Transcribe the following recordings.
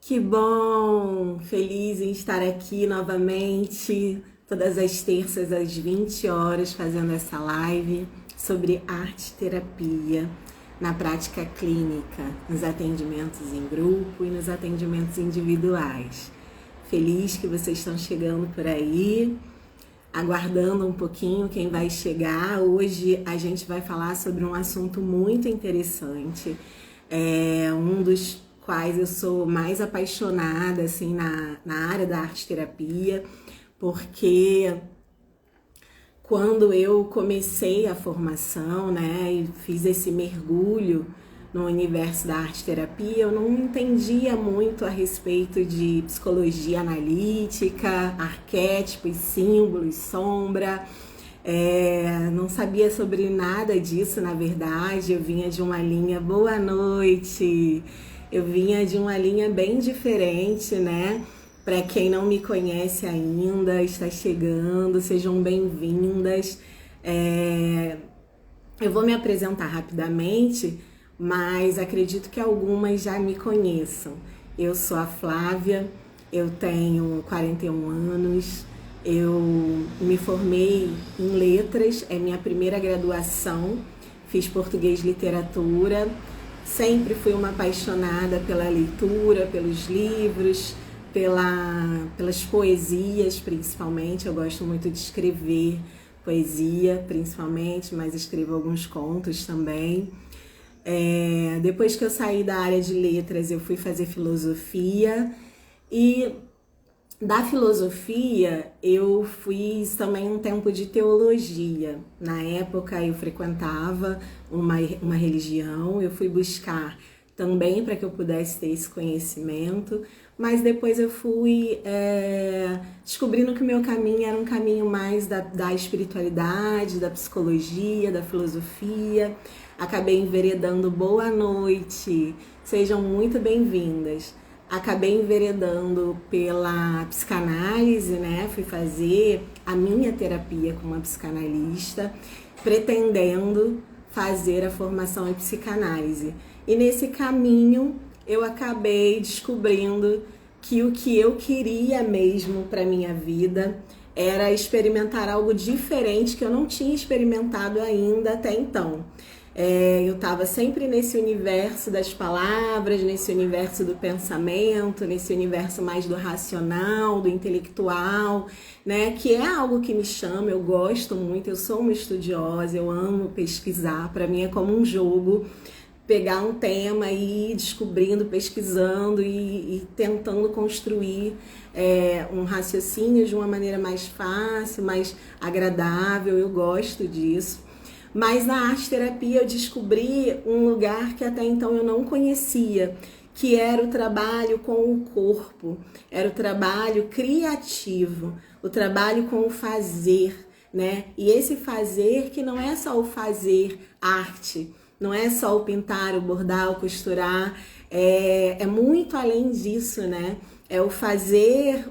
Que bom! Feliz em estar aqui novamente, todas as terças às 20 horas, fazendo essa live sobre arte-terapia na prática clínica, nos atendimentos em grupo e nos atendimentos individuais. Feliz que vocês estão chegando por aí, aguardando um pouquinho quem vai chegar. Hoje a gente vai falar sobre um assunto muito interessante, um dos quais eu sou mais apaixonada assim, na área da arte-terapia, porque quando eu comecei a formação, e fiz esse mergulho no universo da arte-terapia, eu não entendia muito a respeito de psicologia analítica, arquétipos, símbolos, sombra. Não sabia sobre nada disso, na verdade. Eu vinha de uma linha, boa noite, eu vinha de uma linha bem diferente, né? Para quem não me conhece ainda, está chegando, sejam bem-vindas. Eu vou me apresentar rapidamente, mas acredito que algumas já me conheçam. Eu sou a Flávia, eu tenho 41 anos, eu me formei em letras, é minha primeira graduação, fiz português e literatura, sempre fui uma apaixonada pela leitura, pelos livros, pelas poesias principalmente. Eu gosto muito de escrever poesia principalmente, mas escrevo alguns contos também. Depois que eu saí da área de letras, eu fui fazer filosofia, e da filosofia eu fiz também um tempo de teologia. Na época eu frequentava uma religião, eu fui buscar também para que eu pudesse ter esse conhecimento, mas depois eu fui descobrindo que o meu caminho era um caminho mais da espiritualidade, da psicologia, da filosofia. Acabei enveredando, boa noite, sejam muito bem-vindas. Acabei enveredando pela psicanálise, né? Fui fazer a minha terapia com uma psicanalista, pretendendo fazer a formação em psicanálise. E nesse caminho eu acabei descobrindo que o que eu queria mesmo para minha vida era experimentar algo diferente que eu não tinha experimentado ainda até então. Eu estava sempre nesse universo das palavras, nesse universo do pensamento, nesse universo mais do racional, do intelectual, né? Que é algo que me chama, eu gosto muito, eu sou uma estudiosa, eu amo pesquisar, para mim é como um jogo, pegar um tema e ir descobrindo, pesquisando e tentando construir um raciocínio de uma maneira mais fácil, mais agradável. Eu gosto disso. Mas na arte-terapia eu descobri um lugar que até então eu não conhecia, que era o trabalho com o corpo, era o trabalho criativo, o trabalho com o fazer, né? E esse fazer que não é só o fazer arte, não é só o pintar, o bordar, o costurar, é muito além disso, né? É o fazer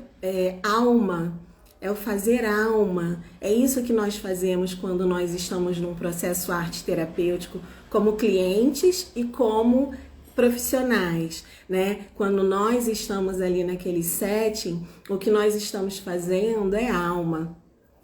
alma. É o fazer alma. É isso que nós fazemos quando nós estamos num processo arte-terapêutico, como clientes e como profissionais, né? Quando nós estamos ali naquele setting, o que nós estamos fazendo é alma.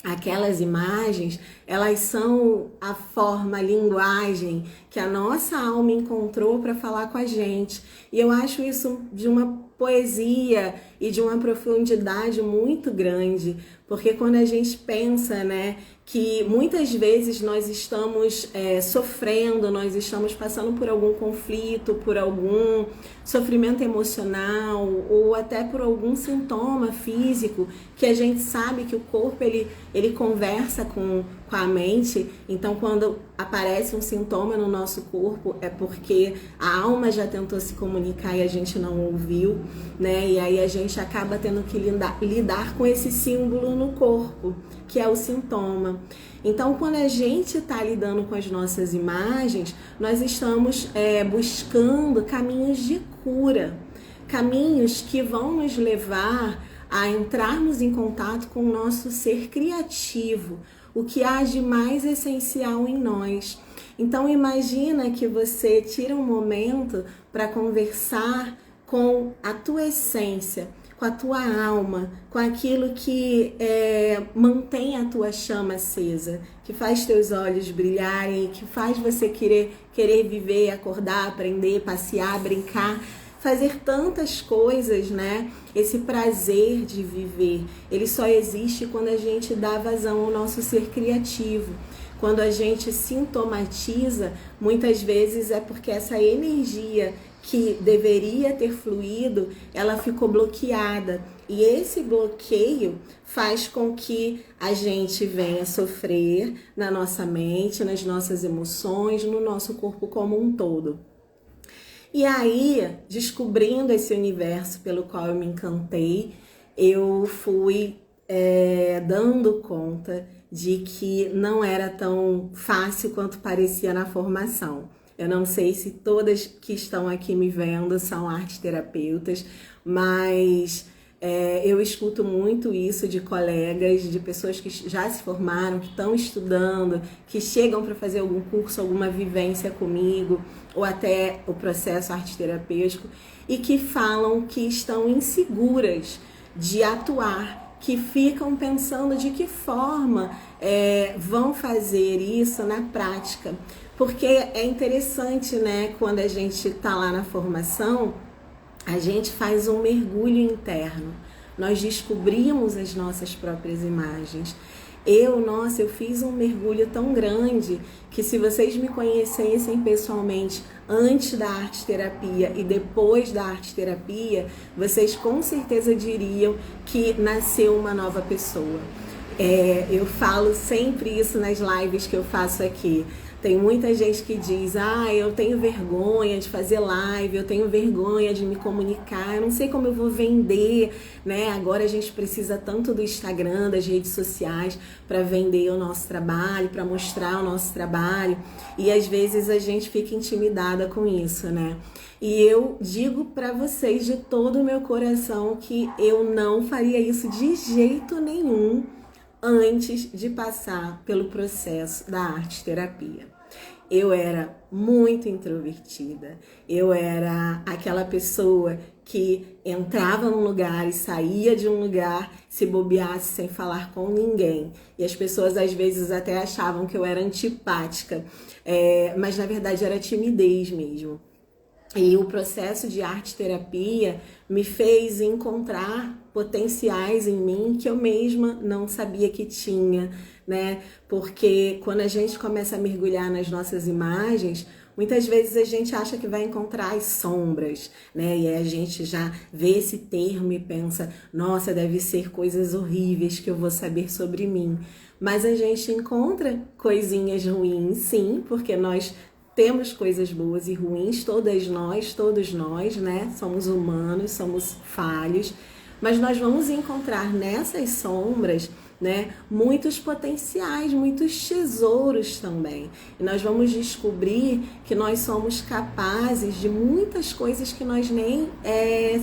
Aquelas imagens, elas são a forma, a linguagem que a nossa alma encontrou para falar com a gente. E eu acho isso de uma poesia e de uma profundidade muito grande, porque quando a gente pensa, né, que muitas vezes nós estamos sofrendo, nós estamos passando por algum conflito, por algum sofrimento emocional ou até por algum sintoma físico, que a gente sabe que o corpo ele conversa com a mente. Então quando aparece um sintoma no nosso corpo é porque a alma já tentou se comunicar e a gente não ouviu, né? E aí a gente acaba tendo que lidar com esse símbolo no corpo, que é o sintoma. Então, quando a gente está lidando com as nossas imagens, nós estamos buscando caminhos de cura, caminhos que vão nos levar a entrarmos em contato com o nosso ser criativo, o que há de mais essencial em nós. Então, imagina que você tira um momento para conversar com a tua essência, com a tua alma, com aquilo que mantém a tua chama acesa, que faz teus olhos brilharem, que faz você querer viver, acordar, aprender, passear, brincar, fazer tantas coisas, né? Esse prazer de viver, ele só existe quando a gente dá vazão ao nosso ser criativo. Quando a gente sintomatiza, muitas vezes é porque essa energia que deveria ter fluído, ela ficou bloqueada. E esse bloqueio faz com que a gente venha sofrer na nossa mente, nas nossas emoções, no nosso corpo como um todo. E aí, descobrindo esse universo pelo qual eu me encantei, eu fui dando conta de que não era tão fácil quanto parecia na formação. Eu não sei se todas que estão aqui me vendo são arteterapeutas, mas eu escuto muito isso de colegas, de pessoas que já se formaram, que estão estudando, que chegam para fazer algum curso, alguma vivência comigo, ou até o processo arteterapêutico, e que falam que estão inseguras de atuar, que ficam pensando de que forma vão fazer isso na prática. Porque é interessante, né, quando a gente está lá na formação, a gente faz um mergulho interno. Nós descobrimos as nossas próprias imagens. Eu fiz um mergulho tão grande que se vocês me conhecessem pessoalmente antes da arteterapia e depois da arteterapia, vocês com certeza diriam que nasceu uma nova pessoa. Eu falo sempre isso nas lives que eu faço aqui. Tem muita gente que diz, eu tenho vergonha de fazer live, eu tenho vergonha de me comunicar, eu não sei como eu vou vender, né? Agora a gente precisa tanto do Instagram, das redes sociais para vender o nosso trabalho, para mostrar o nosso trabalho, e às vezes a gente fica intimidada com isso, né? E eu digo para vocês de todo o meu coração que eu não faria isso de jeito nenhum antes de passar pelo processo da arteterapia. Eu era muito introvertida, eu era aquela pessoa que entrava num lugar e saía de um lugar se bobeasse sem falar com ninguém. E as pessoas às vezes até achavam que eu era antipática, mas na verdade era timidez mesmo. E o processo de arteterapia me fez encontrar potenciais em mim que eu mesma não sabia que tinha, né? Porque quando a gente começa a mergulhar nas nossas imagens, muitas vezes a gente acha que vai encontrar as sombras, né? E aí a gente já vê esse termo e pensa, nossa, deve ser coisas horríveis que eu vou saber sobre mim. Mas a gente encontra coisinhas ruins, sim, porque nós temos coisas boas e ruins, todos nós, né? Somos humanos, somos falhos, mas nós vamos encontrar nessas sombras, né, muitos potenciais, muitos tesouros também. E nós vamos descobrir que nós somos capazes de muitas coisas que nós nem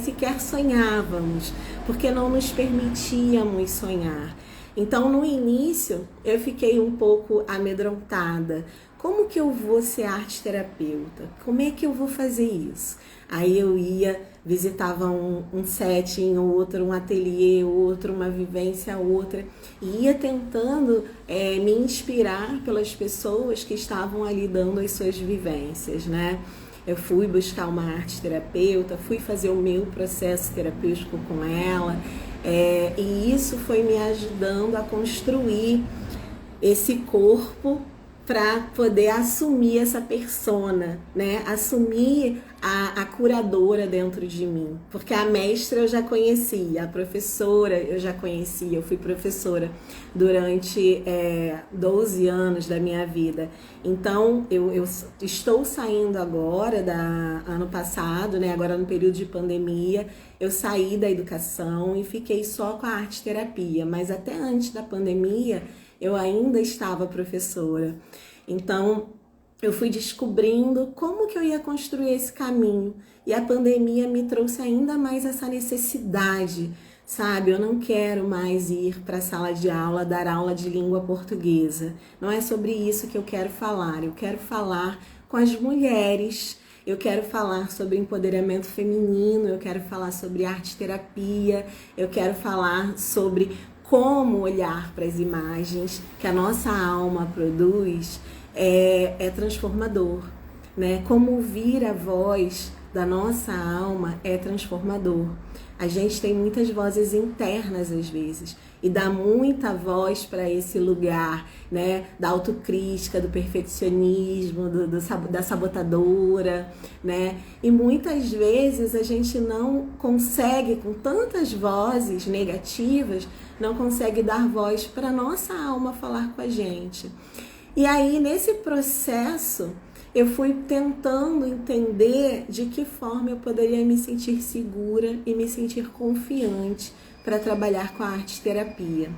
sequer sonhávamos, porque não nos permitíamos sonhar. Então, no início, eu fiquei um pouco amedrontada. Como que eu vou ser arteterapeuta? Como é que eu vou fazer isso? Aí eu ia, visitava um setting, outro, um ateliê, outro, uma vivência, outra. E ia tentando me inspirar pelas pessoas que estavam ali dando as suas vivências, né? Eu fui buscar uma arteterapeuta, fui fazer o meu processo terapêutico com ela. E isso foi me ajudando a construir esse corpo para poder assumir essa persona, né? Assumir a curadora dentro de mim. Porque a mestra eu já conhecia, a professora eu já conhecia, eu fui professora durante 12 anos da minha vida. Então, eu estou saindo agora, ano passado, né? Agora no período de pandemia, eu saí da educação e fiquei só com a arteterapia. Mas até antes da pandemia, eu ainda estava professora. Então, eu fui descobrindo como que eu ia construir esse caminho. E a pandemia me trouxe ainda mais essa necessidade, sabe? Eu não quero mais ir para a sala de aula, dar aula de língua portuguesa. Não é sobre isso que eu quero falar. Eu quero falar com as mulheres. eu quero falar sobre empoderamento feminino, eu quero falar sobre arte-terapia, eu quero falar sobre como olhar para as imagens que a nossa alma produz é transformador, né? Como ouvir a voz da nossa alma é transformador. A gente tem muitas vozes internas às vezes e dá muita voz para esse lugar, né, da autocrítica, do perfeccionismo, da sabotadora, né? E muitas vezes a gente não consegue, com tantas vozes negativas, não consegue dar voz para nossa alma falar com a gente. E aí, nesse processo, eu fui tentando entender de que forma eu poderia me sentir segura e me sentir confiante para trabalhar com a arte-terapia.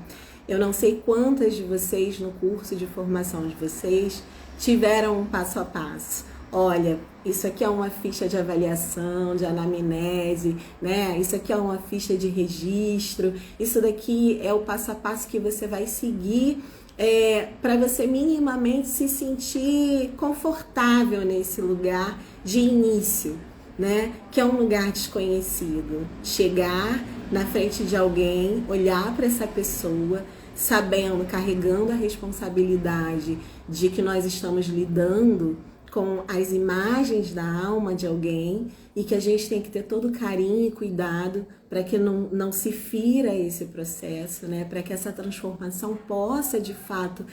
Eu não sei quantas de vocês no curso de formação de vocês tiveram um passo a passo. Olha, isso aqui é uma ficha de avaliação, de anamnese, né? Isso aqui é uma ficha de registro. Isso daqui é o passo a passo que você vai seguir para você minimamente se sentir confortável nesse lugar de início, né? Que é um lugar desconhecido. Chegar na frente de alguém, olhar para essa pessoa, sabendo, carregando a responsabilidade de que nós estamos lidando com as imagens da alma de alguém e que a gente tem que ter todo carinho e cuidado para que não se fira esse processo, né? Para que essa transformação possa, de fato,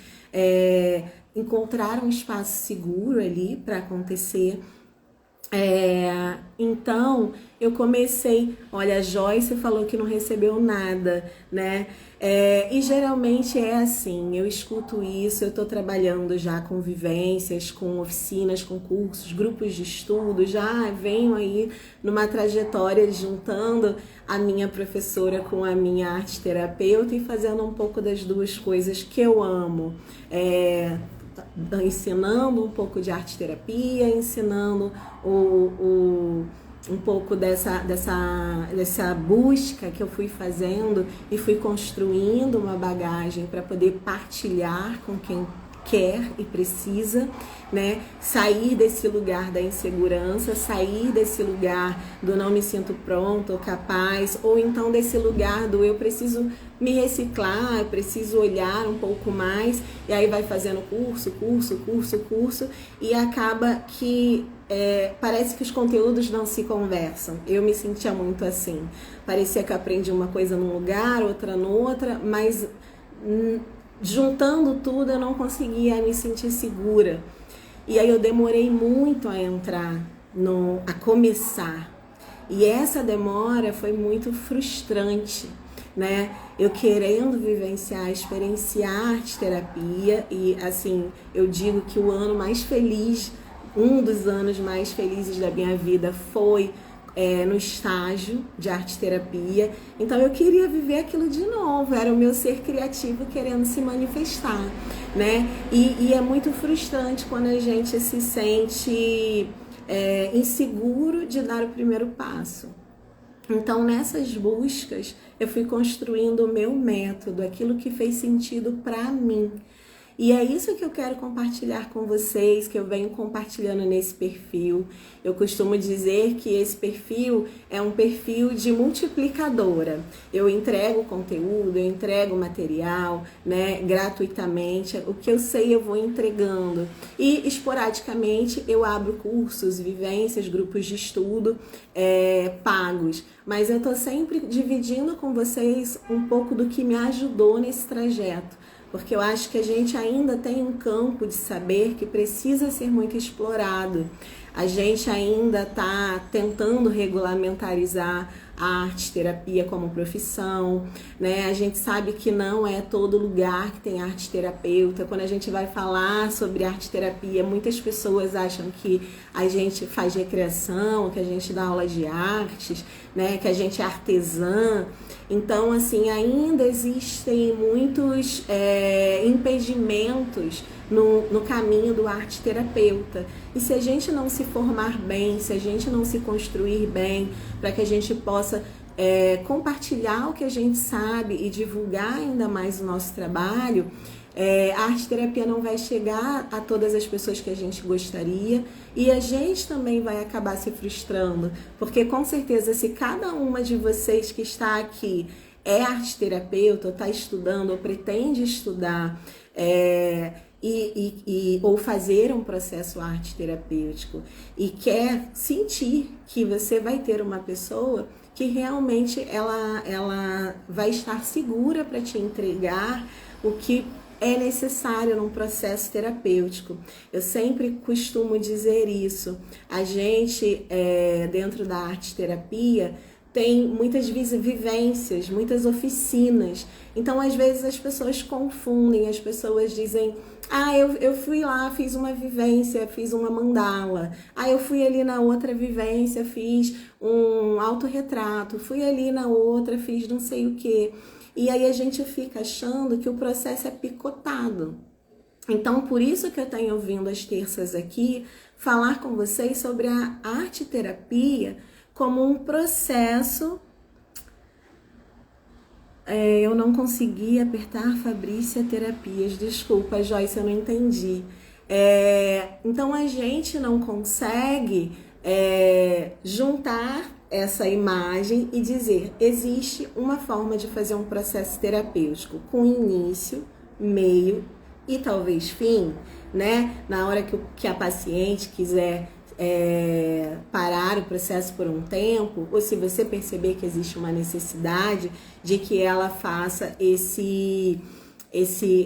encontrar um espaço seguro ali para acontecer. Então, eu comecei, olha, a Joyce falou que não recebeu nada, né? E geralmente é assim, eu escuto isso, eu estou trabalhando já com vivências, com oficinas, com cursos, grupos de estudo, já venho aí numa trajetória juntando a minha professora com a minha arte terapeuta e fazendo um pouco das duas coisas que eu amo. Ensinando um pouco de arte terapia, ensinando um pouco dessa busca que eu fui fazendo e fui construindo uma bagagem para poder partilhar com quem quer e precisa, né? Sair desse lugar da insegurança, sair desse lugar do não me sinto pronto ou capaz, ou então desse lugar do eu preciso me reciclar, eu preciso olhar um pouco mais, e aí vai fazendo curso, e acaba que parece que os conteúdos não se conversam. Eu me sentia muito assim, parecia que eu aprendi uma coisa num lugar, outra noutra, mas juntando tudo eu não conseguia me sentir segura. E aí eu demorei muito a entrar, a começar. E essa demora foi muito frustrante, né? Eu querendo vivenciar, experienciar arte terapia, e assim, eu digo que o ano mais feliz, um dos anos mais felizes da minha vida foi no estágio de arte terapia. Então eu queria viver aquilo de novo, era o meu ser criativo querendo se manifestar, né? E é muito frustrante quando a gente se sente inseguro de dar o primeiro passo. Então, nessas buscas, eu fui construindo o meu método, aquilo que fez sentido para mim. E é isso que eu quero compartilhar com vocês, que eu venho compartilhando nesse perfil. Eu costumo dizer que esse perfil é um perfil de multiplicadora. Eu entrego conteúdo, eu entrego material, né, gratuitamente. O que eu sei eu vou entregando. E esporadicamente eu abro cursos, vivências, grupos de estudo pagos. Mas eu tô sempre dividindo com vocês um pouco do que me ajudou nesse trajeto. Porque eu acho que a gente ainda tem um campo de saber que precisa ser muito explorado. A gente ainda está tentando regulamentarizar a arte terapia como profissão, né? A gente sabe que não é todo lugar que tem arte terapeuta. Quando a gente vai falar sobre arte terapia, muitas pessoas acham que a gente faz recreação, que a gente dá aula de artes, né? Que a gente é artesã. Então, assim, ainda existem muitos impedimentos no caminho do arte terapeuta. E se a gente não se formar bem, se a gente não se construir bem, para que a gente possa compartilhar o que a gente sabe e divulgar ainda mais o nosso trabalho, A arte-terapia não vai chegar a todas as pessoas que a gente gostaria e a gente também vai acabar se frustrando, porque com certeza se cada uma de vocês que está aqui é arte-terapeuta, ou está estudando, ou pretende estudar, ou fazer um processo arte-terapêutico e quer sentir que você vai ter uma pessoa que realmente ela vai estar segura para te entregar o que é necessário num processo terapêutico. Eu sempre costumo dizer isso. A gente, dentro da arte-terapia, tem muitas vivências, muitas oficinas. Então, às vezes, as pessoas confundem, as pessoas dizem: eu fui lá, fiz uma vivência, fiz uma mandala. Eu fui ali na outra vivência, fiz um autorretrato. Fui ali na outra, fiz não sei o quê. E aí a gente fica achando que o processo é picotado. Então, por isso que eu tenho vindo às terças aqui falar com vocês sobre a arte-terapia como um processo. Eu não consegui apertar Fabrícia Terapias. Desculpa, Joyce, eu não entendi. Então, a gente não consegue juntar essa imagem e dizer: existe uma forma de fazer um processo terapêutico com início, meio e talvez fim, né? Na hora que a paciente quiser parar o processo por um tempo, ou se você perceber que existe uma necessidade de que ela faça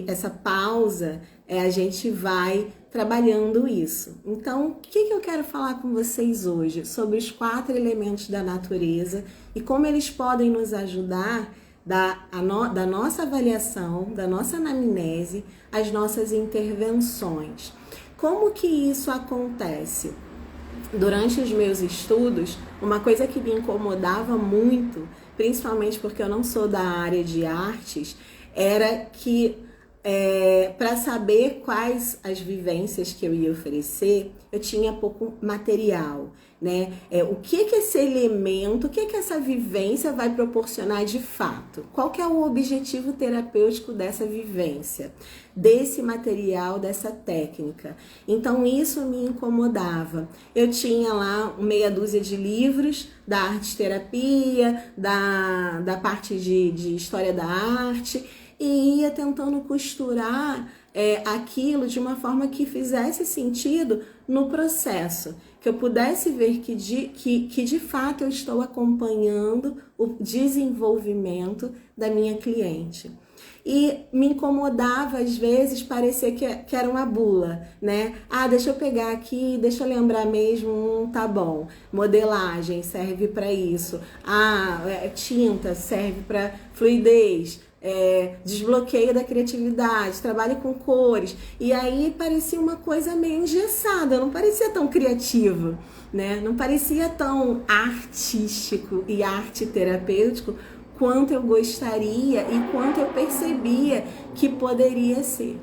essa pausa, a gente vai trabalhando isso. Então, o que eu quero falar com vocês hoje? Sobre os 4 elementos da natureza e como eles podem nos ajudar da nossa avaliação, da nossa anamnese, as nossas intervenções. Como que isso acontece? Durante os meus estudos, uma coisa que me incomodava muito, principalmente porque eu não sou da área de artes, era que para saber quais as vivências que eu ia oferecer, eu tinha pouco material, né? O que esse elemento, o que essa vivência vai proporcionar de fato? Qual que é o objetivo terapêutico dessa vivência, desse material, dessa técnica? Então isso me incomodava. Eu tinha lá meia dúzia de livros da arte-terapia, da parte de história da arte, e ia tentando costurar aquilo de uma forma que fizesse sentido no processo, que eu pudesse ver que de fato eu estou acompanhando o desenvolvimento da minha cliente. E me incomodava, às vezes, parecer que era uma bula, né? Deixa eu pegar aqui, deixa eu lembrar mesmo, tá bom. Modelagem serve para isso. Tinta serve para fluidez. Desbloqueio da criatividade, trabalho com cores, e aí parecia uma coisa meio engessada, não parecia tão criativo, né? Não parecia tão artístico e arte terapêutico quanto eu gostaria e quanto eu percebia que poderia ser.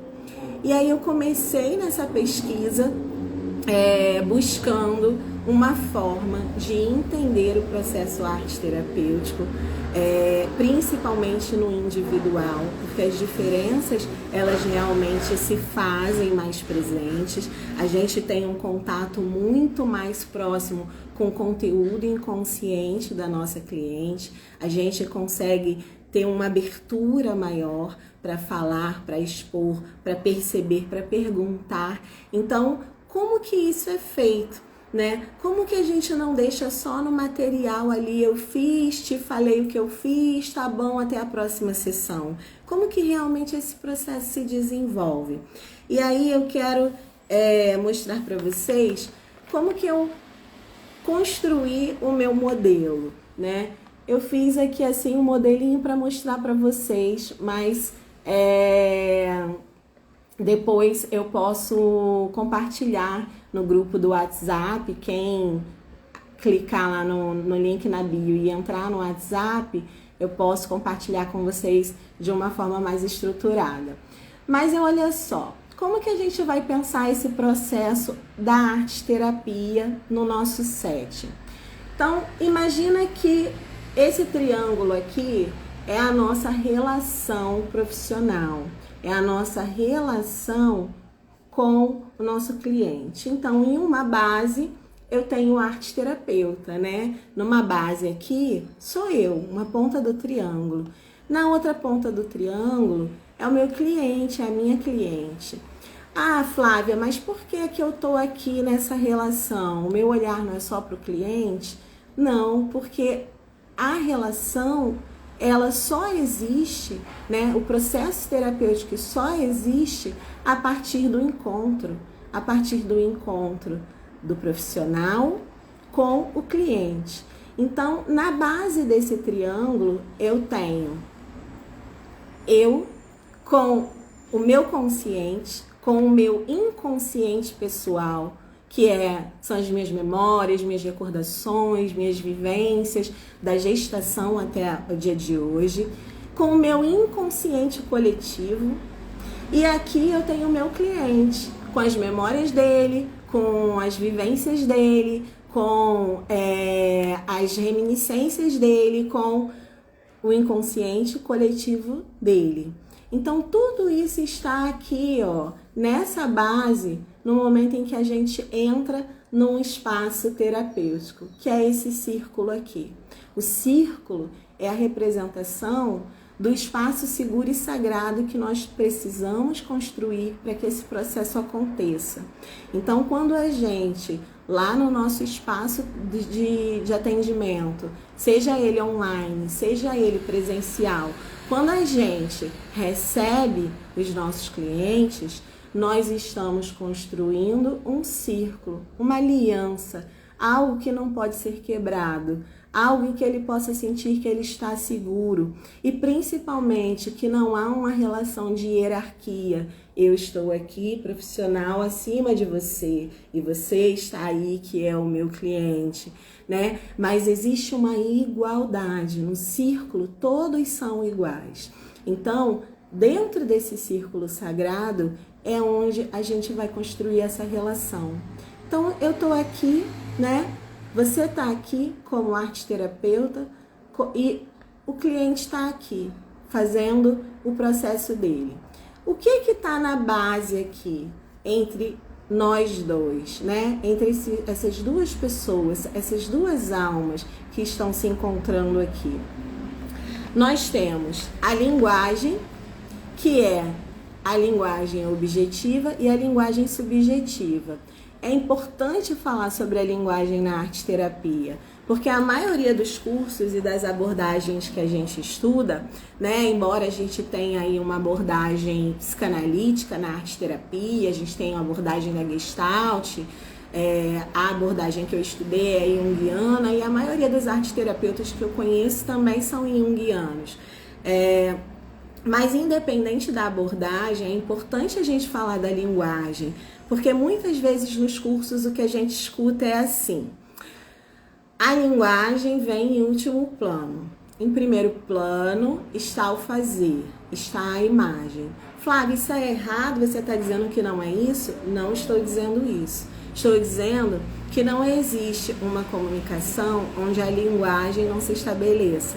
E aí eu comecei nessa pesquisa buscando uma forma de entender o processo arte-terapêutico, principalmente no individual, porque as diferenças, elas realmente se fazem mais presentes. A gente tem um contato muito mais próximo com o conteúdo inconsciente da nossa cliente, a gente consegue ter uma abertura maior para falar, para expor, para perceber, para perguntar. Então, como que isso é feito, né? Como que a gente não deixa só no material ali, eu fiz, te falei o que eu fiz, tá bom, até a próxima sessão? Como que realmente esse processo se desenvolve? E aí eu quero mostrar para vocês como que eu construí o meu modelo, né? Eu fiz aqui assim um modelinho para mostrar para vocês, mas depois eu posso compartilhar no grupo do WhatsApp. Quem clicar lá no link na bio e entrar no WhatsApp, eu posso compartilhar com vocês de uma forma mais estruturada. Mas olha só, como que a gente vai pensar esse processo da arte-terapia no nosso set? Então, imagina que esse triângulo aqui é a nossa relação profissional. é a nossa relação com o nosso cliente. Então, em uma base, eu tenho arte terapeuta, né? Numa base aqui, sou eu, uma ponta do triângulo. Na outra ponta do triângulo, é o meu cliente, é a minha cliente. Ah, Flávia, mas por que que eu tô aqui nessa relação? O meu olhar não é só para o cliente? Não, porque a relação, ela só existe, né? O processo terapêutico só existe a partir do encontro do profissional com o cliente. Então, na base desse triângulo, eu tenho eu com o meu consciente, com o meu inconsciente pessoal, que são as minhas memórias, minhas recordações, minhas vivências da gestação até o dia de hoje, com o meu inconsciente coletivo. E aqui eu tenho o meu cliente, com as memórias dele, com as vivências dele, com as reminiscências dele, com o inconsciente coletivo dele. Então, tudo isso está aqui, ó, nessa base, no momento em que a gente entra num espaço terapêutico, que é esse círculo aqui. O círculo é a representação do espaço seguro e sagrado que nós precisamos construir para que esse processo aconteça. Então, quando a gente, lá no nosso espaço de atendimento, seja ele online, seja ele presencial, quando a gente recebe os nossos clientes, nós estamos construindo um círculo, uma aliança, algo que não pode ser quebrado, algo em que ele possa sentir que ele está seguro e principalmente que não há uma relação de hierarquia. Eu estou aqui, profissional, acima de você e você está aí, que é o meu cliente, né? Mas existe uma igualdade. No círculo, todos são iguais. Então, dentro desse círculo sagrado é onde a gente vai construir essa relação. Então, eu estou aqui, né? Você está aqui como arte terapeuta e o cliente está aqui fazendo o processo dele. O que está na base aqui entre nós dois, né? Entre essas duas pessoas, essas duas almas que estão se encontrando aqui? Nós temos a linguagem, que é a linguagem objetiva e a linguagem subjetiva. É importante falar sobre a linguagem na arte terapia, porque a maioria dos cursos e das abordagens que a gente estuda, né, embora a gente tenha aí uma abordagem psicanalítica na arte terapia, a gente tem uma abordagem da Gestalt, a abordagem que eu estudei é junguiana e a maioria dos arte terapeutas que eu conheço também são junguianos. Mas independente da abordagem, é importante a gente falar da linguagem, porque muitas vezes nos cursos o que a gente escuta é assim: a linguagem vem em último plano. Em primeiro plano está o fazer, está a imagem. Flávia, isso é errado? Você está dizendo que não é isso? Não estou dizendo isso. Estou dizendo que não existe uma comunicação onde a linguagem não se estabeleça.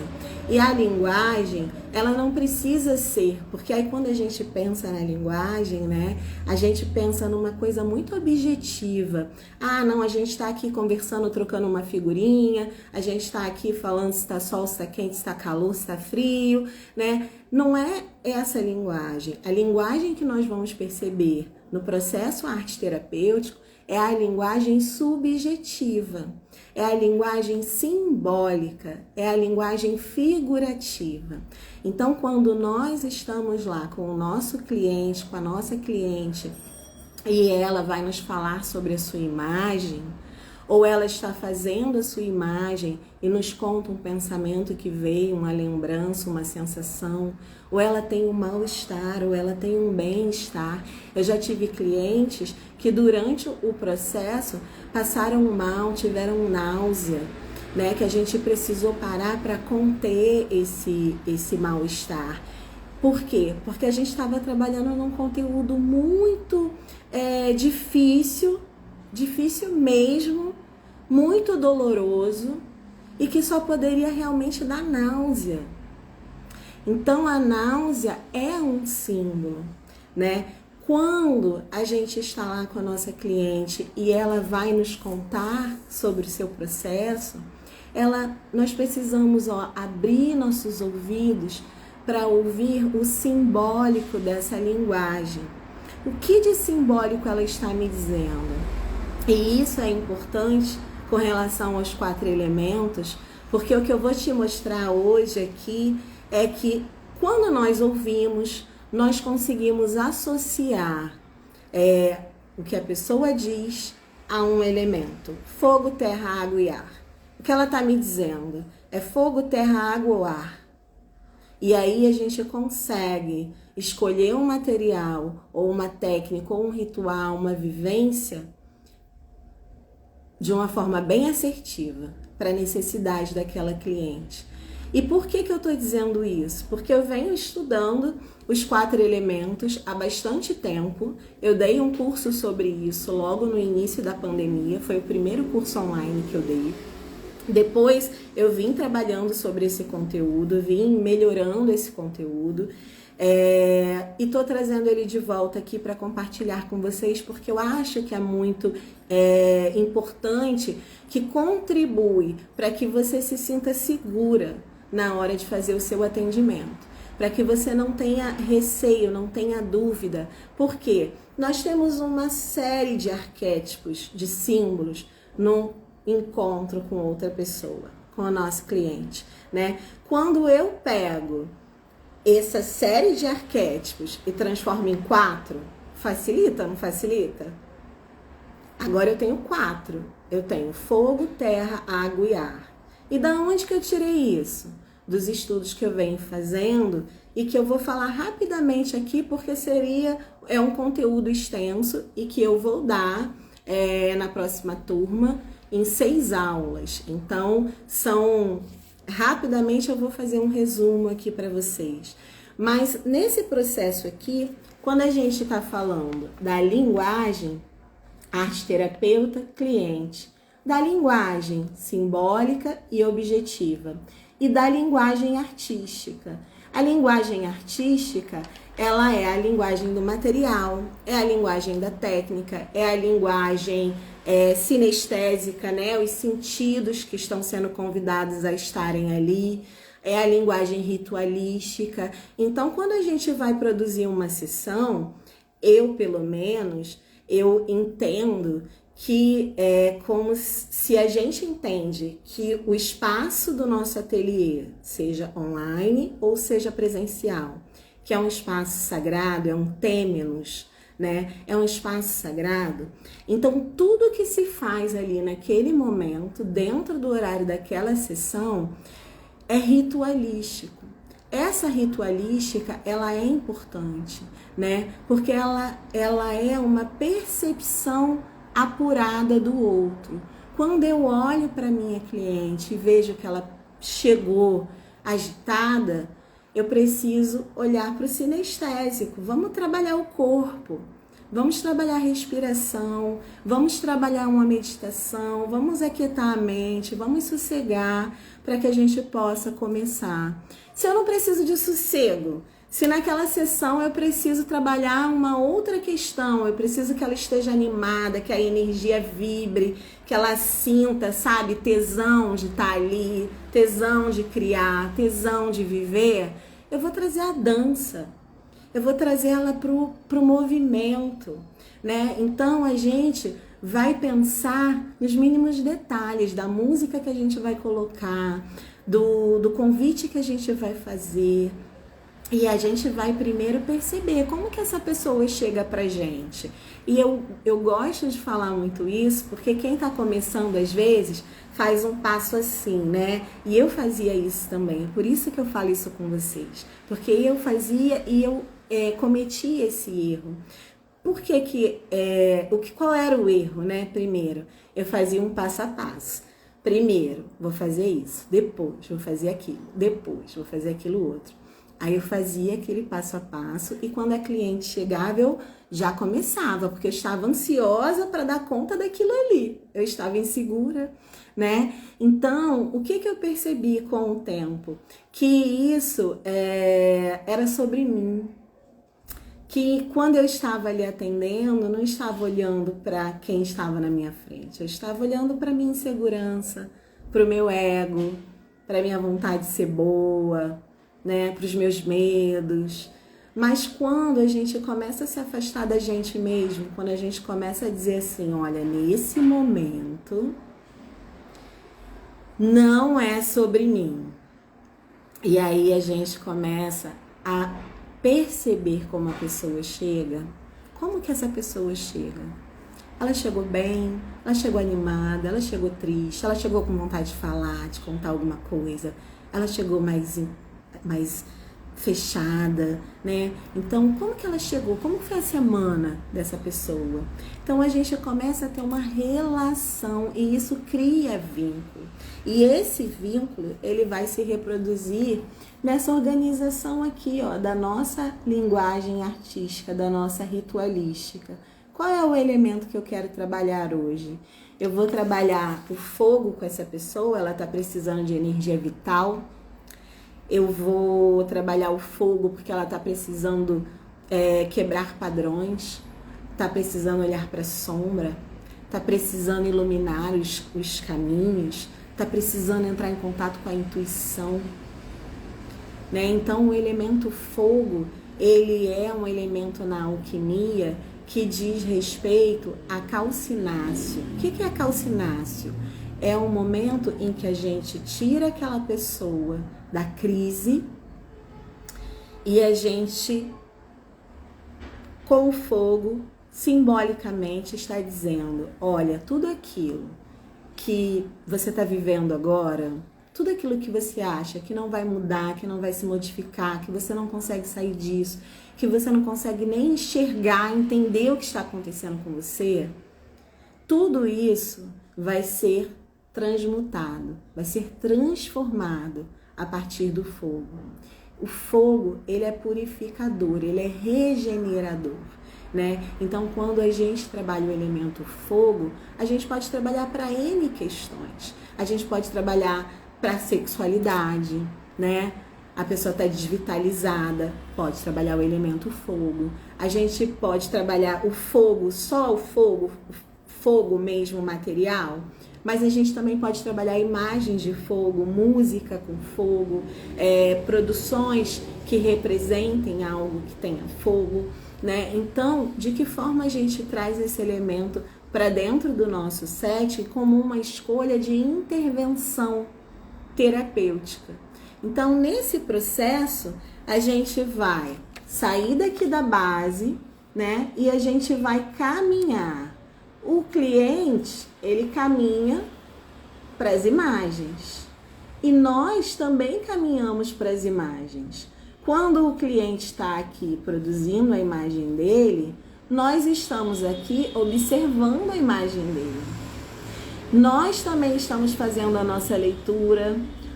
E a linguagem, ela não precisa ser, porque aí quando a gente pensa na linguagem, né, a gente pensa numa coisa muito objetiva. Ah, não, a gente está aqui conversando, trocando uma figurinha, a gente está aqui falando se está sol, se está quente, se está calor, se está frio, né? Não é essa linguagem. A linguagem que nós vamos perceber no processo arte terapêutico é a linguagem subjetiva, é a linguagem simbólica, é a linguagem figurativa. Então, quando nós estamos lá com o nosso cliente, com a nossa cliente, e ela vai nos falar sobre a sua imagem, ou ela está fazendo a sua imagem e nos conta um pensamento que veio, uma lembrança, uma sensação, ou ela tem um mal-estar, ou ela tem um bem-estar. Eu já tive clientes que durante o processo passaram mal, tiveram náusea, né? Que a gente precisou parar para conter esse mal-estar. Por quê? Porque a gente estava trabalhando num conteúdo muito difícil mesmo, muito doloroso e que só poderia realmente dar náusea. Então a náusea é um símbolo, né? Quando a gente está lá com a nossa cliente e ela vai nos contar sobre o seu processo, nós precisamos abrir nossos ouvidos para ouvir o simbólico dessa linguagem. O que de simbólico ela está me dizendo? E isso é importante com relação aos 4 elementos, porque o que eu vou te mostrar hoje aqui é que quando nós ouvimos, nós conseguimos associar o que a pessoa diz a um elemento: fogo, terra, água e ar. O que ela está me dizendo é fogo, terra, água ou ar. E aí a gente consegue escolher um material, ou uma técnica, ou um ritual, uma vivência de uma forma bem assertiva para a necessidade daquela cliente. E por que eu estou dizendo isso? Porque eu venho estudando os 4 elementos há bastante tempo. Eu dei um curso sobre isso logo no início da pandemia, foi o primeiro curso online que eu dei. Depois eu vim trabalhando sobre esse conteúdo, vim melhorando esse conteúdo e estou trazendo ele de volta aqui para compartilhar com vocês, porque eu acho que é muito importante, que contribui para que você se sinta segura na hora de fazer o seu atendimento, para que você não tenha receio, não tenha dúvida, porque nós temos uma série de arquétipos, de símbolos no encontro com outra pessoa, com o nosso cliente, né? Quando eu pego essa série de arquétipos e transformo em 4, facilita, não facilita? Agora eu tenho 4. Eu tenho fogo, terra, água e ar. E da onde que eu tirei isso? Dos estudos que eu venho fazendo e que eu vou falar rapidamente aqui, porque é um conteúdo extenso e que eu vou dar na próxima turma em 6 aulas. Então, rapidamente eu vou fazer um resumo aqui para vocês. Mas nesse processo aqui, quando a gente está falando da linguagem, arte-terapeuta, cliente, da linguagem simbólica e objetiva, e da linguagem artística. A linguagem artística, ela é a linguagem do material, é a linguagem da técnica, é a linguagem sinestésica, né? Os sentidos que estão sendo convidados a estarem ali, é a linguagem ritualística. Então, quando a gente vai produzir uma sessão, pelo menos, eu entendo que é como se a gente entende que o espaço do nosso ateliê, seja online ou seja presencial, que é um espaço sagrado, é um têmenos, né? É um espaço sagrado. Então, tudo que se faz ali naquele momento, dentro do horário daquela sessão, é ritualístico. Essa ritualística, ela é importante, né? Porque ela é uma percepção apurada do outro. Quando eu olho para minha cliente e vejo que ela chegou agitada, eu preciso olhar para o sinestésico. Vamos trabalhar o corpo, vamos trabalhar a respiração, vamos trabalhar uma meditação, vamos aquietar a mente, vamos sossegar para que a gente possa começar. Se eu não preciso de sossego, se naquela sessão eu preciso trabalhar uma outra questão, eu preciso que ela esteja animada, que a energia vibre, que ela sinta, sabe, tesão de estar ali, tesão de criar, tesão de viver, eu vou trazer a dança, eu vou trazer ela pro movimento, né? Então a gente vai pensar nos mínimos detalhes da música que a gente vai colocar, do convite que a gente vai fazer. E a gente vai primeiro perceber como que essa pessoa chega pra gente. E eu gosto de falar muito isso, porque quem tá começando às vezes faz um passo assim, né? E eu fazia isso também, por isso que eu falo isso com vocês. Porque eu fazia e eu cometi esse erro. Por que qual era o erro, né? Primeiro, eu fazia um passo a passo. Primeiro, vou fazer isso, depois vou fazer aquilo, depois vou fazer aquilo outro. Aí eu fazia aquele passo a passo e quando a cliente chegava eu já começava, porque eu estava ansiosa para dar conta daquilo ali. Eu estava insegura, né? Então, o que eu percebi com o tempo? Que isso era sobre mim. Que quando eu estava ali atendendo, não estava olhando para quem estava na minha frente. Eu estava olhando para minha insegurança, para o meu ego, para minha vontade de ser boa, né? Para os meus medos. Mas quando a gente começa a se afastar da gente mesmo, quando a gente começa a dizer assim, olha, nesse momento não é sobre mim. E aí a gente começa a perceber como a pessoa chega. Como que essa pessoa chega? Ela chegou bem, ela chegou animada, ela chegou triste, ela chegou com vontade de falar, de contar alguma coisa, ela chegou mais fechada, né? Então, como que ela chegou? Como foi a semana dessa pessoa? Então, a gente começa a ter uma relação e isso cria vínculo. E esse vínculo, ele vai se reproduzir nessa organização aqui, ó, da nossa linguagem artística, da nossa ritualística. Qual é o elemento que eu quero trabalhar hoje? Eu vou trabalhar o fogo com essa pessoa, ela está precisando de energia vital. Eu vou trabalhar o fogo porque ela está precisando quebrar padrões, está precisando olhar para a sombra, está precisando iluminar os caminhos, está precisando entrar em contato com a intuição, né? Então, o elemento fogo, ele é um elemento na alquimia que diz respeito a calcináceo. O que é calcináceo? É um momento em que a gente tira aquela pessoa da crise e a gente, com o fogo, simbolicamente está dizendo, olha, tudo aquilo que você está vivendo agora, tudo aquilo que você acha que não vai mudar, que não vai se modificar, que você não consegue sair disso, que você não consegue nem enxergar, entender o que está acontecendo com você, tudo isso vai ser transmutado, vai ser transformado a partir do fogo. O fogo, ele é purificador, ele é regenerador, né? Então, quando a gente trabalha o elemento fogo, a gente pode trabalhar para N questões. A gente pode trabalhar para sexualidade, né? A pessoa está desvitalizada, pode trabalhar o elemento fogo. A gente pode trabalhar o fogo, só o fogo mesmo material, mas a gente também pode trabalhar imagens de fogo, música com fogo, produções que representem algo que tenha fogo, né? Então, de que forma a gente traz esse elemento para dentro do nosso set como uma escolha de intervenção terapêutica? Então, nesse processo, a gente vai sair daqui da base, né? E a gente vai caminhar. O cliente, ele caminha para as imagens. E nós também caminhamos para as imagens. Quando o cliente está aqui produzindo a imagem dele, nós estamos aqui observando a imagem dele. Nós também estamos fazendo a nossa leitura,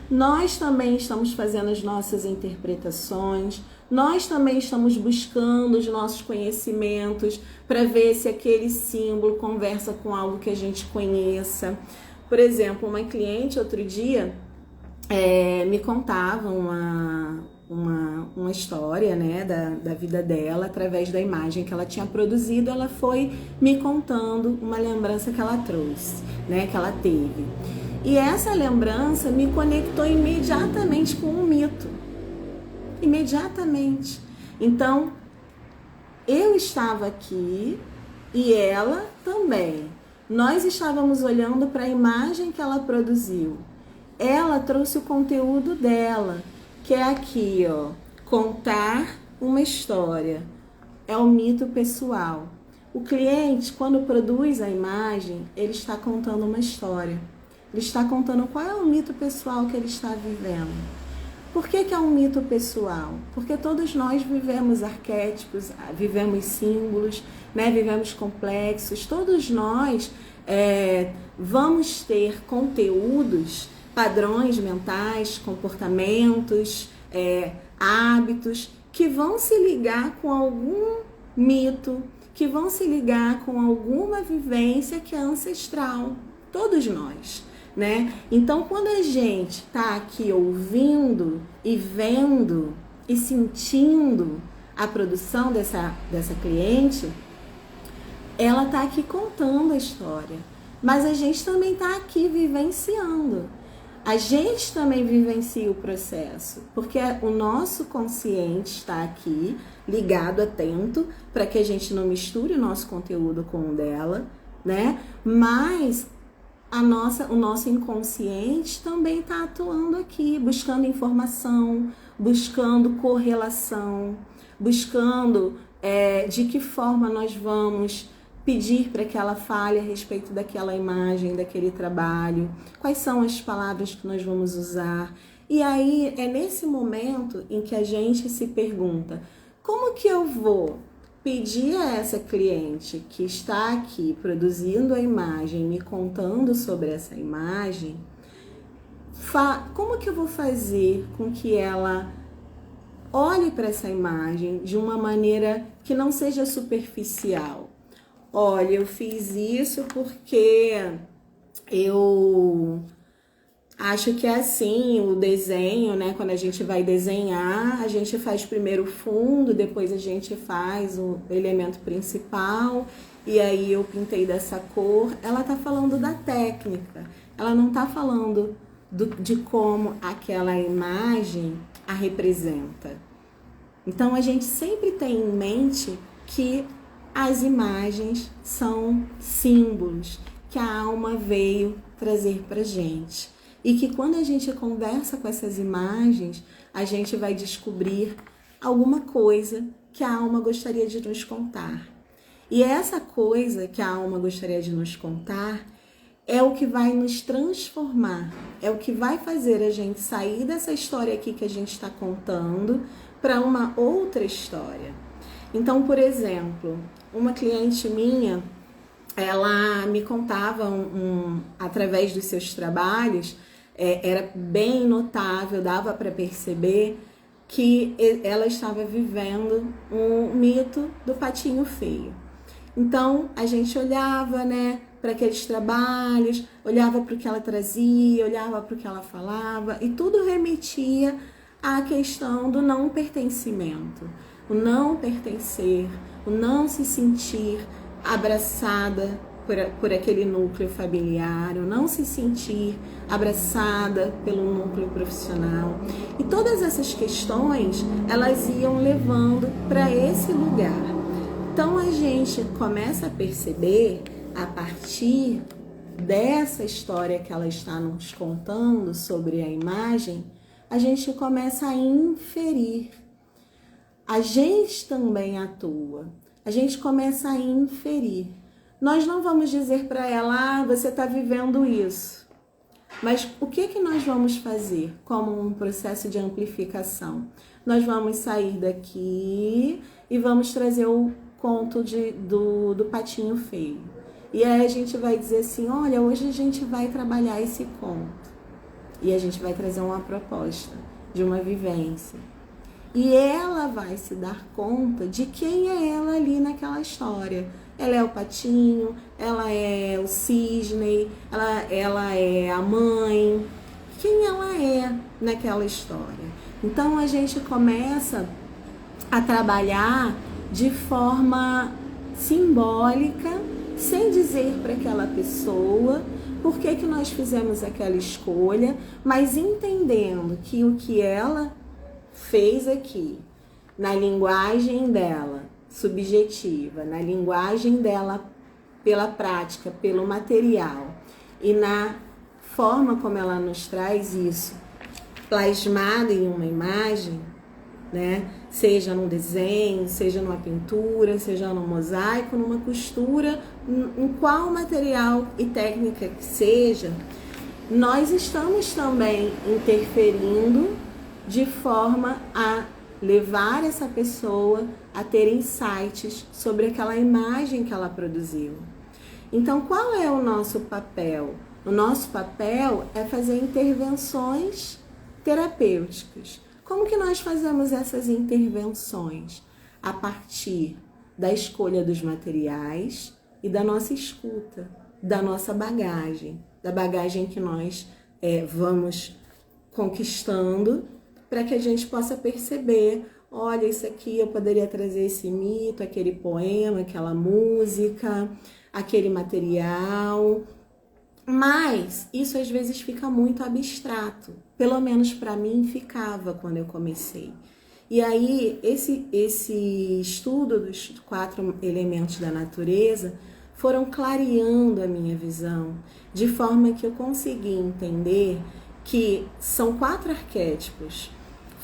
nós também estamos fazendo as nossas interpretações, nós também estamos buscando os nossos conhecimentos para ver se aquele símbolo conversa com algo que a gente conheça. Por exemplo, uma cliente outro dia me contava uma história, né, da vida dela através da imagem que ela tinha produzido. Ela foi me contando uma lembrança que ela trouxe, né, que ela teve. E essa lembrança me conectou imediatamente com um mito. Imediatamente. Então, eu estava aqui e ela também. Nós estávamos olhando para a imagem que ela produziu. Ela trouxe o conteúdo dela, que é aqui, ó, contar uma história. É o mito pessoal. O cliente, quando produz a imagem, ele está contando uma história. Ele está contando qual é o mito pessoal que ele está vivendo. Por que é um mito pessoal? Porque todos nós vivemos arquétipos, vivemos símbolos, né? Vivemos complexos. Todos nós vamos ter conteúdos, padrões mentais, comportamentos, hábitos que vão se ligar com algum mito, que vão se ligar com alguma vivência que é ancestral. Todos nós. né? Então, quando a gente está aqui ouvindo e vendo e sentindo a produção dessa cliente, ela está aqui contando a história, mas a gente também está aqui vivenciando. A gente também vivencia o processo, porque o nosso consciente está aqui, ligado, atento, para que a gente não misture o nosso conteúdo com o dela, né? Mas o nosso inconsciente também está atuando aqui, buscando informação, buscando correlação, buscando de que forma nós vamos pedir para que ela fale a respeito daquela imagem, daquele trabalho, quais são as palavras que nós vamos usar. E aí é nesse momento em que a gente se pergunta, como que eu vou pedir a essa cliente que está aqui produzindo a imagem, me contando sobre essa imagem, como que eu vou fazer com que ela olhe para essa imagem de uma maneira que não seja superficial? Olha, eu fiz isso porque eu acho que é assim o desenho, né? Quando a gente vai desenhar, a gente faz primeiro o fundo, depois a gente faz o elemento principal, e aí eu pintei dessa cor. Ela tá falando da técnica, ela não tá falando de como aquela imagem a representa. Então a gente sempre tem em mente que as imagens são símbolos que a alma veio trazer pra gente. E que quando a gente conversa com essas imagens, a gente vai descobrir alguma coisa que a alma gostaria de nos contar. E essa coisa que a alma gostaria de nos contar é o que vai nos transformar, é o que vai fazer a gente sair dessa história aqui que a gente está contando para uma outra história. Então, por exemplo, uma cliente minha, ela me contava através dos seus trabalhos, era bem notável, dava para perceber que ela estava vivendo um mito do patinho feio. Então, a gente olhava, né, para aqueles trabalhos, olhava para o que ela trazia, olhava para o que ela falava, e tudo remetia à questão do não pertencimento. O não pertencer, o não se sentir abraçada por aquele núcleo familiar, o não se sentir abraçada pelo núcleo profissional. E todas essas questões, elas iam levando para esse lugar. Então a gente começa a perceber, a partir dessa história que ela está nos contando sobre a imagem, a gente começa a inferir. A gente também atua, a gente começa a inferir. Nós não vamos dizer para ela, você está vivendo isso. Mas o que nós vamos fazer como um processo de amplificação? Nós vamos sair daqui e vamos trazer o conto do patinho feio. E aí a gente vai dizer assim, olha, hoje a gente vai trabalhar esse conto. E a gente vai trazer uma proposta de uma vivência. E ela vai se dar conta de quem é ela ali naquela história. Ela é o patinho, ela é o cisne, ela é a mãe. Quem ela é naquela história? Então a gente começa a trabalhar de forma simbólica, sem dizer para aquela pessoa por que nós fizemos aquela escolha, mas entendendo que o que ela fez aqui, na linguagem dela subjetiva, na linguagem dela pela prática, pelo material e na forma como ela nos traz isso plasmado em uma imagem, né? Seja num desenho, seja numa pintura, seja num mosaico, numa costura, em qual material e técnica que seja, nós estamos também interferindo de forma a levar essa pessoa a ter insights sobre aquela imagem que ela produziu. Então, qual é o nosso papel? O nosso papel é fazer intervenções terapêuticas. Como que nós fazemos essas intervenções? A partir da escolha dos materiais e da nossa escuta, da nossa bagagem. da bagagem que nós vamos conquistando, para que a gente possa perceber, olha, isso aqui eu poderia trazer esse mito, aquele poema, aquela música, aquele material, mas isso às vezes fica muito abstrato, pelo menos para mim ficava quando eu comecei. E aí esse estudo dos 4 elementos da natureza foram clareando a minha visão, de forma que eu consegui entender que são 4 arquétipos: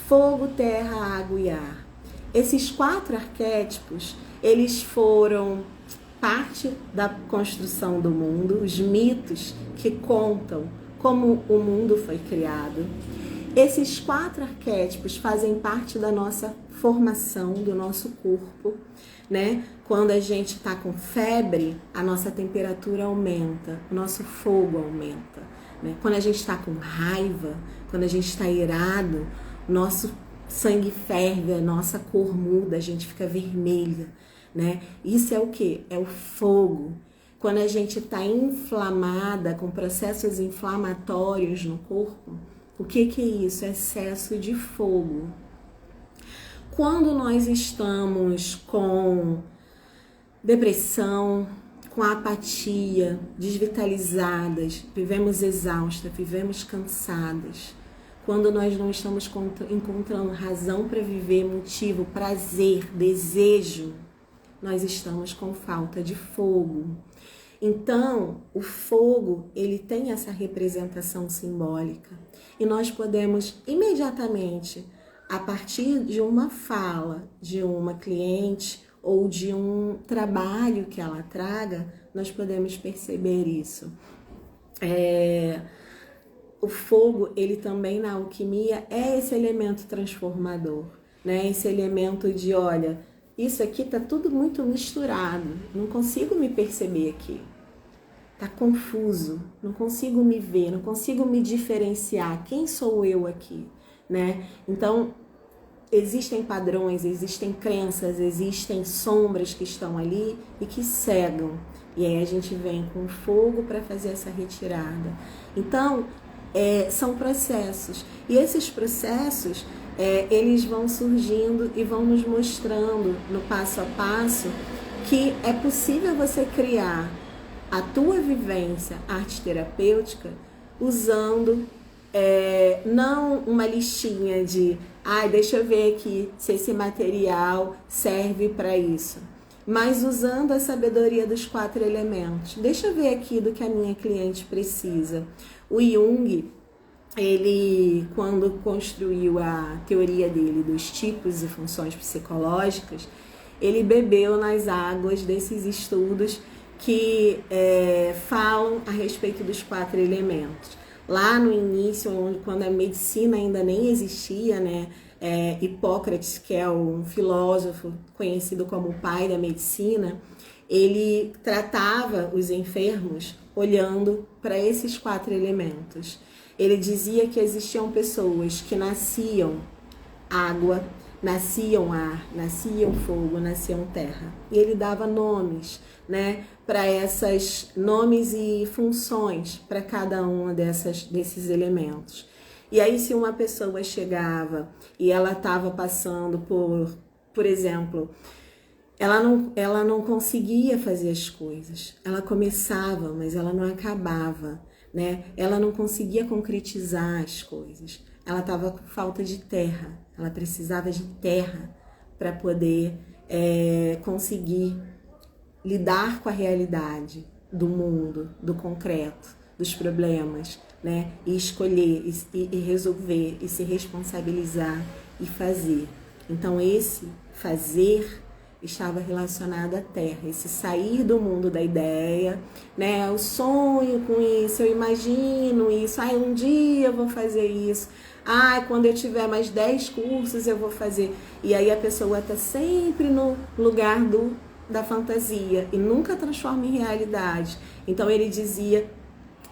fogo, terra, água e ar. Esses 4 arquétipos, eles foram parte da construção do mundo, os mitos que contam como o mundo foi criado. Esses 4 arquétipos fazem parte da nossa formação, do nosso corpo, né? Quando a gente está com febre, a nossa temperatura aumenta, o nosso fogo aumenta, né? Quando a gente está com raiva, quando a gente está irado, nosso sangue ferve, a nossa cor muda, a gente fica vermelha, né? Isso é o quê? É o fogo. Quando a gente está inflamada, com processos inflamatórios no corpo, o que é isso? É excesso de fogo. Quando nós estamos com depressão, com apatia, desvitalizadas, vivemos exaustas, vivemos cansadas, quando nós não estamos encontrando razão para viver, motivo, prazer, desejo, nós estamos com falta de fogo. Então, o fogo, ele tem essa representação simbólica e nós podemos imediatamente, a partir de uma fala de uma cliente ou de um trabalho que ela traga, nós podemos perceber isso. O fogo, ele também na alquimia é esse elemento transformador, né? Esse elemento de, olha, isso aqui tá tudo muito misturado, não consigo me perceber aqui. Tá confuso, não consigo me ver, não consigo me diferenciar. Quem sou eu aqui, né? Então, existem padrões, existem crenças, existem sombras que estão ali e que cegam. E aí a gente vem com fogo para fazer essa retirada. Então, são processos. E esses processos, eles vão surgindo e vão nos mostrando no passo a passo que é possível você criar a tua vivência arte terapêutica usando não uma listinha de deixa eu ver aqui se esse material serve para isso, mas usando a sabedoria dos 4 elementos. Deixa eu ver aqui do que a minha cliente precisa. O Jung, ele, quando construiu a teoria dele dos tipos e funções psicológicas, ele bebeu nas águas desses estudos que falam a respeito dos 4 elementos. Lá no início, quando a medicina ainda nem existia, né, Hipócrates, que é um filósofo conhecido como o pai da medicina, ele tratava os enfermos olhando para esses 4 elementos. Ele dizia que existiam pessoas que nasciam água, nasciam ar, nasciam fogo, nasciam terra. E ele dava nomes, né, para esses nomes e funções para cada um desses elementos. E aí, se uma pessoa chegava e ela estava passando por exemplo, ela não conseguia fazer as coisas. Ela começava, mas ela não acabava, né? Ela não conseguia concretizar as coisas. Ela estava com falta de terra. Ela precisava de terra para poder conseguir lidar com a realidade do mundo, do concreto, dos problemas, né? E escolher, e resolver, e se responsabilizar e fazer. Então, esse fazer estava relacionado à terra, esse sair do mundo da ideia, né? Eu sonho com isso, eu imagino isso, um dia eu vou fazer isso, quando eu tiver mais 10 cursos eu vou fazer. E aí a pessoa está sempre no lugar da fantasia e nunca transforma em realidade. Então ele dizia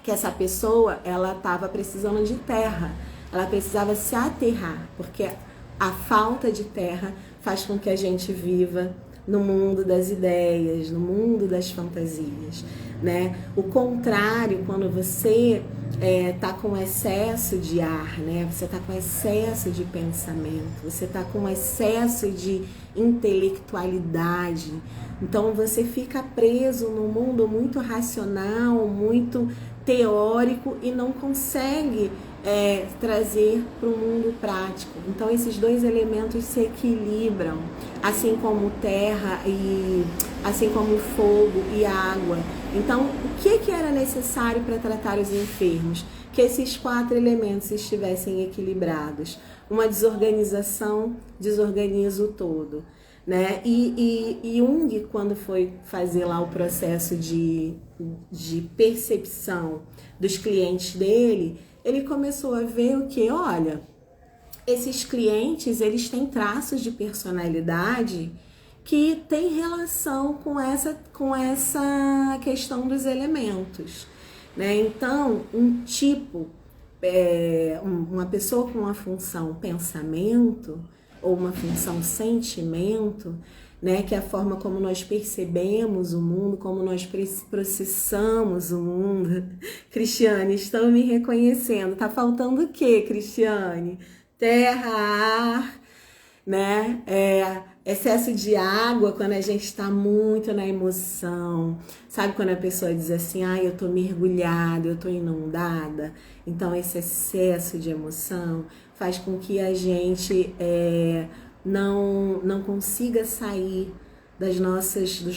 que essa pessoa, ela estava precisando de terra, ela precisava se aterrar, porque a falta de terra faz com que a gente viva no mundo das ideias, no mundo das fantasias, né? O contrário, quando você tá com excesso de ar, né? Você tá com excesso de pensamento, você tá com excesso de intelectualidade. Então você fica preso num mundo muito racional, muito teórico e não consegue trazer para o mundo prático. Então esses dois elementos se equilibram, assim como terra e assim como fogo e água. Então o que era necessário para tratar os enfermos? Que esses 4 elementos estivessem equilibrados. Uma desorganização desorganiza o todo, né? E Jung, quando foi fazer lá o processo de percepção dos clientes dele, ele começou a ver o que? Olha, esses clientes, eles têm traços de personalidade que tem relação com essa questão dos elementos, né? Então, um tipo, uma pessoa com uma função pensamento ou uma função sentimento, né, que é a forma como nós percebemos o mundo, como nós processamos o mundo. Cristiane, estão me reconhecendo. Tá faltando o quê, Cristiane? Terra, ar, né? Excesso de água quando a gente está muito na emoção. Sabe quando a pessoa diz assim, eu tô mergulhada, eu tô inundada? Então esse excesso de emoção faz com que a gente não consiga sair dos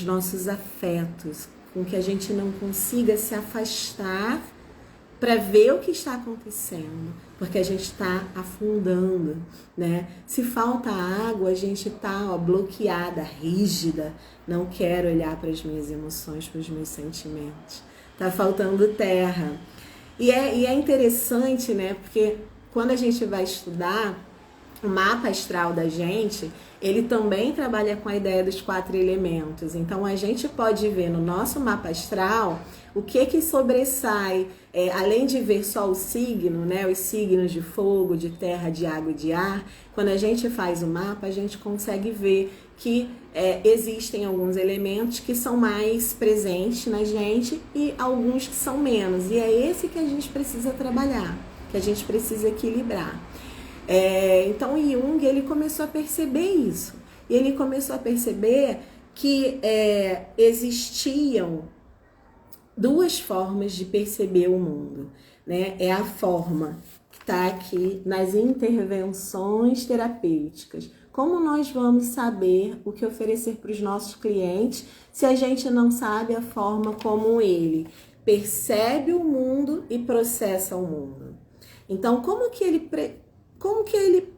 nossos afetos, com que a gente não consiga se afastar para ver o que está acontecendo, porque a gente está afundando, né? Se falta água, a gente está bloqueada, rígida, não quero olhar para as minhas emoções, para os meus sentimentos. Tá faltando terra. E é interessante, né? Porque quando a gente vai estudar o mapa astral da gente, ele também trabalha com a ideia dos 4 elementos. Então a gente pode ver no nosso mapa astral o que sobressai, além de ver só o signo, né, os signos de fogo, de terra, de água e de ar. Quando a gente faz o mapa, a gente consegue ver que existem alguns elementos que são mais presentes na gente e alguns que são menos. E é esse que a gente precisa trabalhar, que a gente precisa equilibrar. Então Jung, ele começou a perceber isso. E ele começou a perceber que existiam 2 formas de perceber o mundo, né? É a forma que está aqui nas intervenções terapêuticas. Como nós vamos saber o que oferecer para os nossos clientes se a gente não sabe a forma como ele percebe o mundo e processa o mundo? Então, como que ele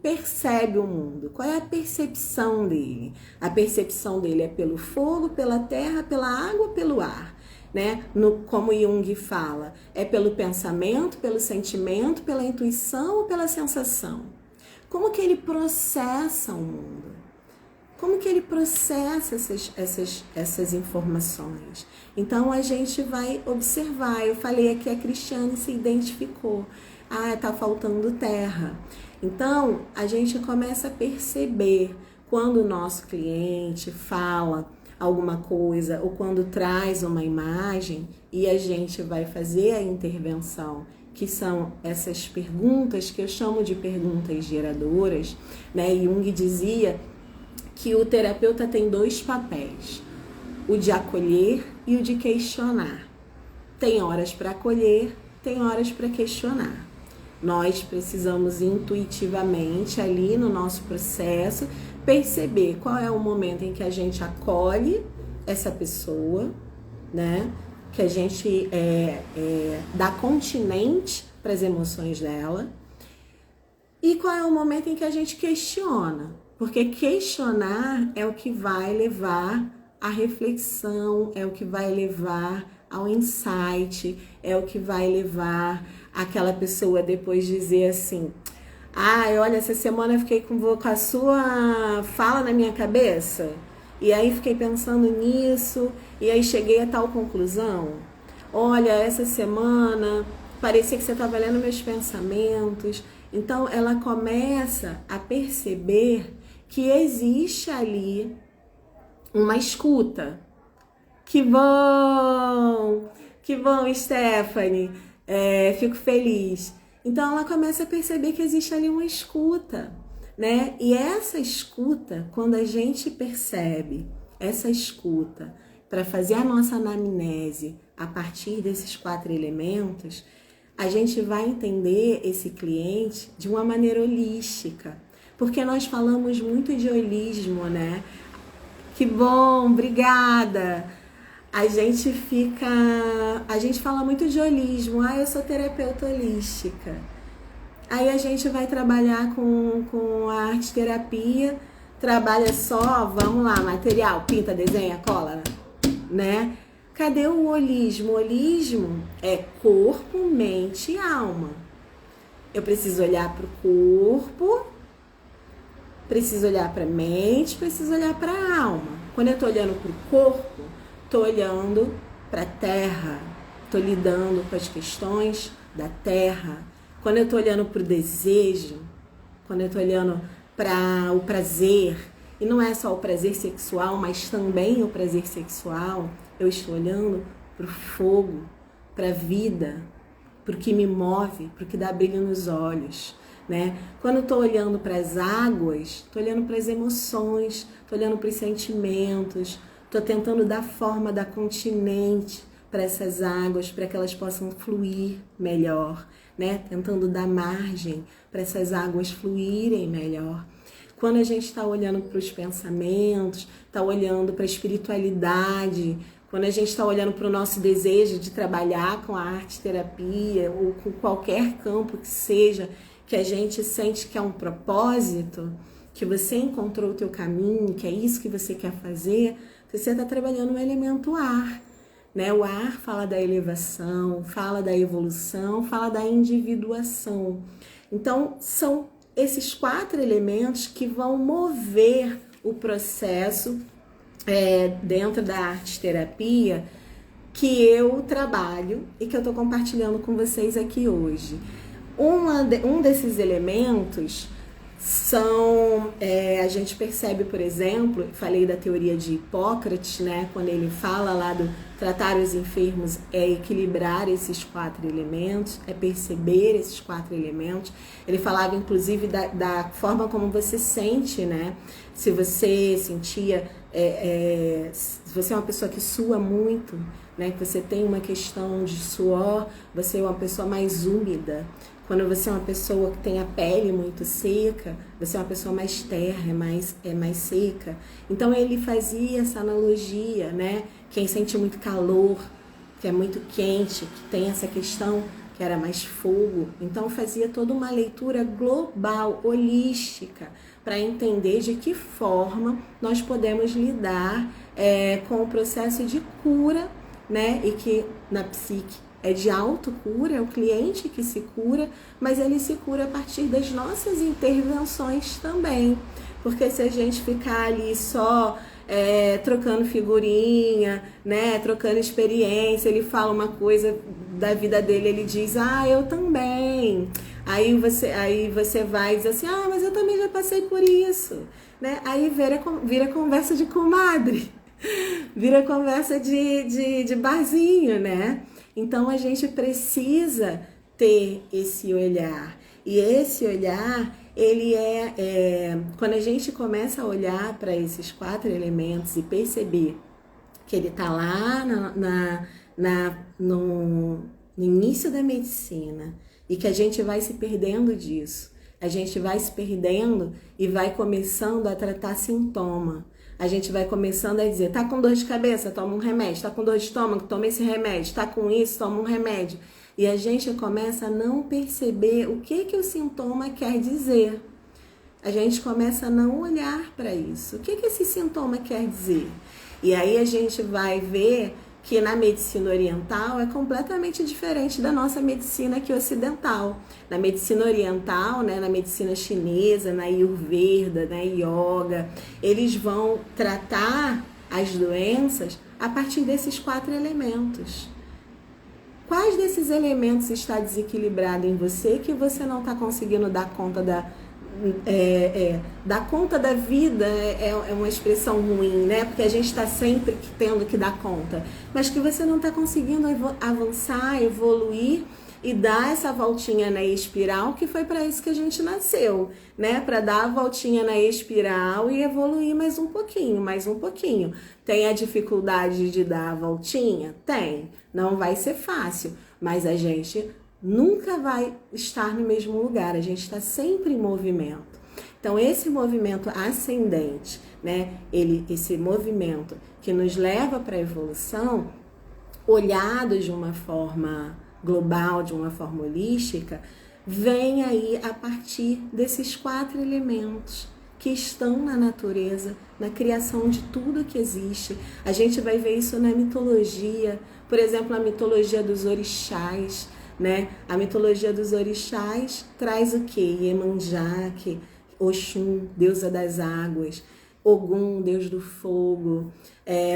percebe o mundo? Qual é a percepção dele? A percepção dele é pelo fogo, pela terra, pela água, pelo ar, né? Como Jung fala, é pelo pensamento, pelo sentimento, pela intuição ou pela sensação? Como que ele processa o mundo? Como que ele processa essas informações? Então a gente vai observar. Eu falei aqui, a Cristiane se identificou. Tá faltando terra. Então, a gente começa a perceber quando o nosso cliente fala alguma coisa ou quando traz uma imagem e a gente vai fazer a intervenção, que são essas perguntas que eu chamo de perguntas geradoras, né? Jung dizia que o terapeuta tem 2 papéis, o de acolher e o de questionar. Tem horas para acolher, tem horas para questionar. Nós precisamos intuitivamente ali no nosso processo perceber qual é o momento em que a gente acolhe essa pessoa, né? Que a gente dá continente para as emoções dela, e qual é o momento em que a gente questiona, porque questionar é o que vai levar à reflexão, é o que vai levar ao insight, é o que vai levar aquela pessoa depois dizer assim: olha, essa semana eu fiquei com a sua fala na minha cabeça, e aí fiquei pensando nisso, e aí cheguei a tal conclusão. Olha, essa semana parecia que você estava lendo meus pensamentos. Então ela começa a perceber que existe ali uma escuta. Que bom! Que bom, Stephanie! Fico feliz. Então ela começa a perceber que existe ali uma escuta, né? E essa escuta, quando a gente percebe essa escuta para fazer a nossa anamnese a partir desses 4 elementos, a gente vai entender esse cliente de uma maneira holística. Porque nós falamos muito de holismo, né? Que bom, obrigada! A gente fala muito de holismo. Eu sou terapeuta holística. Aí a gente vai trabalhar com a arte terapia, trabalha só, vamos lá, material, pinta, desenha, cola, né? Cadê o holismo? O holismo é corpo, mente e alma. Eu preciso olhar para o corpo, preciso olhar para a mente, preciso olhar para a alma. Quando eu estou olhando para o corpo, estou olhando para a terra, estou lidando com as questões da terra. Quando eu estou olhando para o desejo, quando eu estou olhando para o prazer, e não é só o prazer sexual, mas também o prazer sexual, eu estou olhando para o fogo, para a vida, para o que me move, para o que dá brilho nos olhos, né? Quando eu estou olhando para as águas, estou olhando para as emoções, estou olhando para os sentimentos, estou tentando dar forma, dar continente para essas águas, para que elas possam fluir melhor, né? Tentando dar margem para essas águas fluírem melhor. Quando a gente está olhando para os pensamentos, está olhando para a espiritualidade, quando a gente está olhando para o nosso desejo de trabalhar com a arte terapia ou com qualquer campo que seja, que a gente sente que é um propósito, que você encontrou o teu caminho, que é isso que você quer fazer, você está trabalhando o elemento ar, né? O ar fala da elevação, fala da evolução, fala da individuação. Então, são esses 4 elementos que vão mover o processo dentro da arte terapia que eu trabalho e que eu estou compartilhando com vocês aqui hoje. Um desses elementos são, a gente percebe, por exemplo, falei da teoria de Hipócrates, né? Quando ele fala lá do tratar os enfermos é equilibrar esses 4 elementos, é perceber esses 4 elementos. Ele falava, inclusive, da forma como você sente, né? Se você sentia, se você é uma pessoa que sua muito, né? Que você tem uma questão de suor, você é uma pessoa mais úmida. Quando você é uma pessoa que tem a pele muito seca, você é uma pessoa mais terra, é mais seca. Então ele fazia essa analogia, né? Quem sente muito calor, que é muito quente, que tem essa questão que era mais fogo. Então fazia toda uma leitura global, holística, para entender de que forma nós podemos lidar com o processo de cura, né? E que na psique é de autocura, é o cliente que se cura, mas ele se cura a partir das nossas intervenções também. Porque se a gente ficar ali só trocando figurinha, né, trocando experiência, ele fala uma coisa da vida dele, ele diz, eu também. Aí você vai dizer assim, mas eu também já passei por isso, né? Aí vira conversa de comadre, vira conversa de barzinho, né? Então a gente precisa ter esse olhar. E esse olhar, ele quando a gente começa a olhar para esses 4 elementos e perceber que ele está lá no início da medicina e que a gente vai se perdendo disso, a gente vai se perdendo e vai começando a tratar sintoma. A gente vai começando a dizer, tá com dor de cabeça, toma um remédio, tá com dor de estômago, toma esse remédio, tá com isso, toma um remédio. E a gente começa a não perceber o que o sintoma quer dizer. A gente começa a não olhar para isso. O que esse sintoma quer dizer? E aí a gente vai ver que na medicina oriental é completamente diferente da nossa medicina aqui ocidental. Na medicina oriental, né, na medicina chinesa, na Ayurveda, na Yoga, eles vão tratar as doenças a partir desses 4 elementos. Quais desses elementos está desequilibrado em você que você não está conseguindo dar conta dar conta da vida é uma expressão ruim, né? Porque a gente está sempre tendo que dar conta, mas que você não está conseguindo avançar, evoluir e dar essa voltinha na espiral, que foi para isso que a gente nasceu, né? Para dar a voltinha na espiral e evoluir mais um pouquinho, mais um pouquinho. Tem a dificuldade de dar a voltinha? Tem. Não vai ser fácil, mas a gente nunca vai estar no mesmo lugar, a gente está sempre em movimento. Então, esse movimento ascendente, né? Esse movimento que nos leva para a evolução, olhado de uma forma global, de uma forma holística, vem aí a partir desses 4 elementos que estão na natureza, na criação de tudo que existe. A gente vai ver isso na mitologia, por exemplo, a mitologia dos orixás, né? A mitologia dos orixás traz o quê? Iemanjá, Oxum, deusa das águas, Ogum, deus do fogo,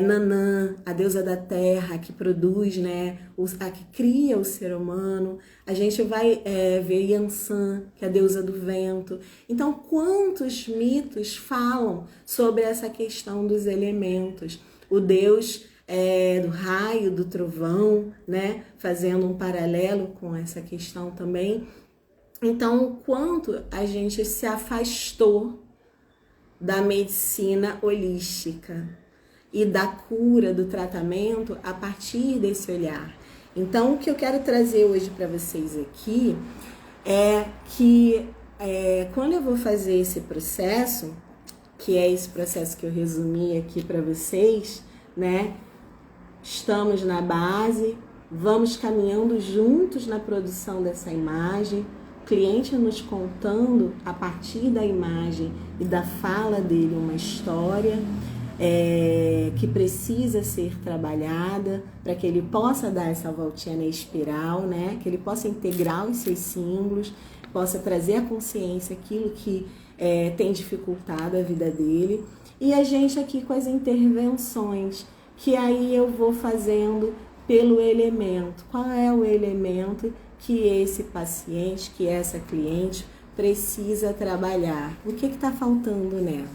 Nanã, a deusa da terra, que produz, né, a que cria o ser humano. A gente vai ver Yansan, que é a deusa do vento. Então, quantos mitos falam sobre essa questão dos elementos? O deus do raio, do trovão, né, fazendo um paralelo com essa questão também. Então, o quanto a gente se afastou da medicina holística e da cura, do tratamento a partir desse olhar. Então, o que eu quero trazer hoje para vocês aqui é que quando eu vou fazer esse processo, que é esse processo que eu resumi aqui para vocês, né? Estamos na base, vamos caminhando juntos na produção dessa imagem, cliente nos contando a partir da imagem e da fala dele uma história que precisa ser trabalhada para que ele possa dar essa voltinha na espiral, né? Que ele possa integrar os seus símbolos, possa trazer à consciência aquilo que tem dificultado a vida dele. E a gente aqui com as intervenções, que aí eu vou fazendo pelo elemento. Qual é o elemento que esse paciente, que essa cliente precisa trabalhar? O que está faltando nela?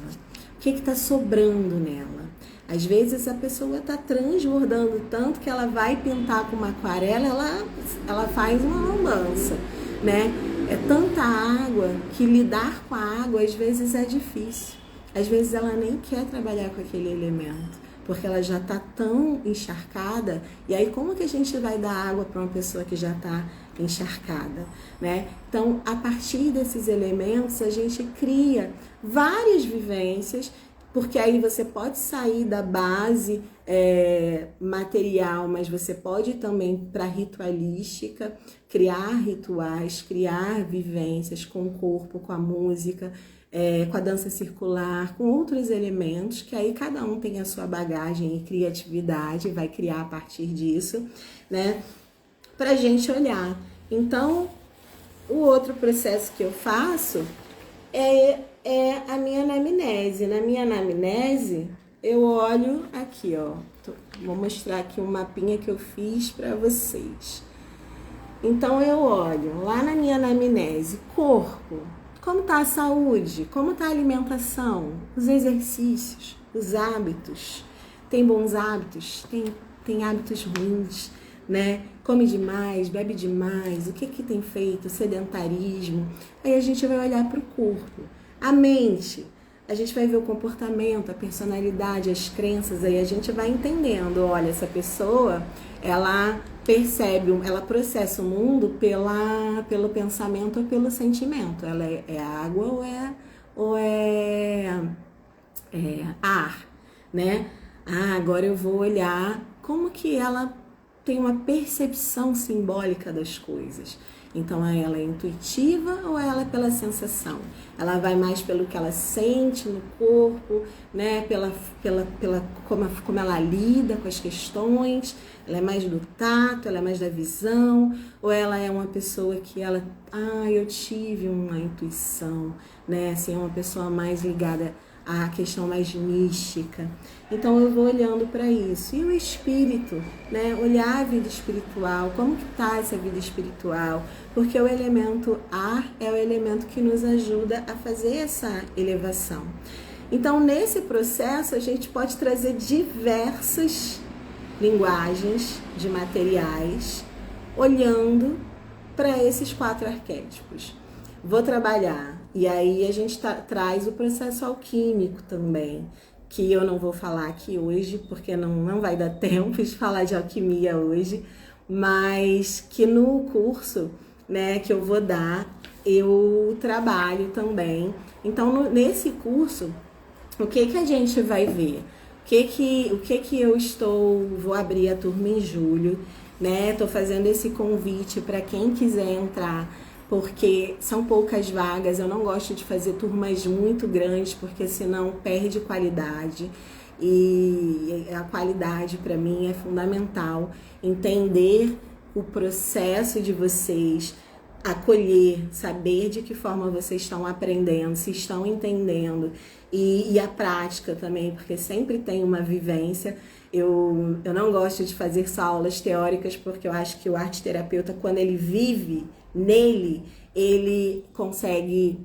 O que está sobrando nela? Às vezes a pessoa está transbordando tanto que ela vai pintar com uma aquarela, ela faz uma lambança, né? É tanta água que lidar com a água às vezes é difícil. Às vezes ela nem quer trabalhar com aquele elemento, porque ela já está tão encharcada. E aí como que a gente vai dar água para uma pessoa que já está encharcada, né? Então, a partir desses elementos, a gente cria várias vivências, porque aí você pode sair da base material, mas você pode também para ritualística, criar rituais, criar vivências com o corpo, com a música, com a dança circular, com outros elementos, que aí cada um tem a sua bagagem e criatividade, vai criar a partir disso, né? Para a gente olhar. Então, o outro processo que eu faço é a minha anamnese. Na minha anamnese, eu olho aqui, ó. Vou mostrar aqui um mapinha que eu fiz para vocês. Então, eu olho lá na minha anamnese, corpo, como está a saúde, como está a alimentação, os exercícios, os hábitos. Tem bons hábitos, tem hábitos ruins, né? Come demais, bebe demais, o que tem feito? Sedentarismo. Aí a gente vai olhar para o corpo. A mente, a gente vai ver o comportamento, a personalidade, as crenças, aí a gente vai entendendo, olha, essa pessoa, ela percebe, ela processa o mundo pelo pensamento ou pelo sentimento. Ela é água ou é ar, né? Agora eu vou olhar como que ela tem uma percepção simbólica das coisas. Então, ela é intuitiva ou ela é pela sensação? Ela vai mais pelo que ela sente no corpo, né? Como ela lida com as questões. Ela é mais do tato, ela é mais da visão, ou ela é uma pessoa que eu tive uma intuição, né? Assim, é uma pessoa mais ligada a questão mais mística. Então eu vou olhando para isso. E o espírito, né? Olhar a vida espiritual, como que está essa vida espiritual? Porque o elemento ar é o elemento que nos ajuda a fazer essa elevação. Então, nesse processo, a gente pode trazer diversas linguagens de materiais, olhando para esses 4 arquétipos. Vou trabalhar, e aí a gente traz o processo alquímico também, que eu não vou falar aqui hoje, porque não vai dar tempo de falar de alquimia hoje, mas que no curso, né, que eu vou dar, eu trabalho também. Então, nesse curso, o que a gente vai ver? O que eu vou abrir a turma em julho, né? Tô fazendo esse convite para quem quiser entrar, porque são poucas vagas. Eu não gosto de fazer turmas muito grandes, porque senão perde qualidade. E a qualidade para mim é fundamental. Entender o processo de vocês, acolher, saber de que forma vocês estão aprendendo, se estão entendendo, e a prática também, porque sempre tem uma vivência. Eu não gosto de fazer só aulas teóricas, porque eu acho que o arte-terapeuta, quando ele vive nele, ele consegue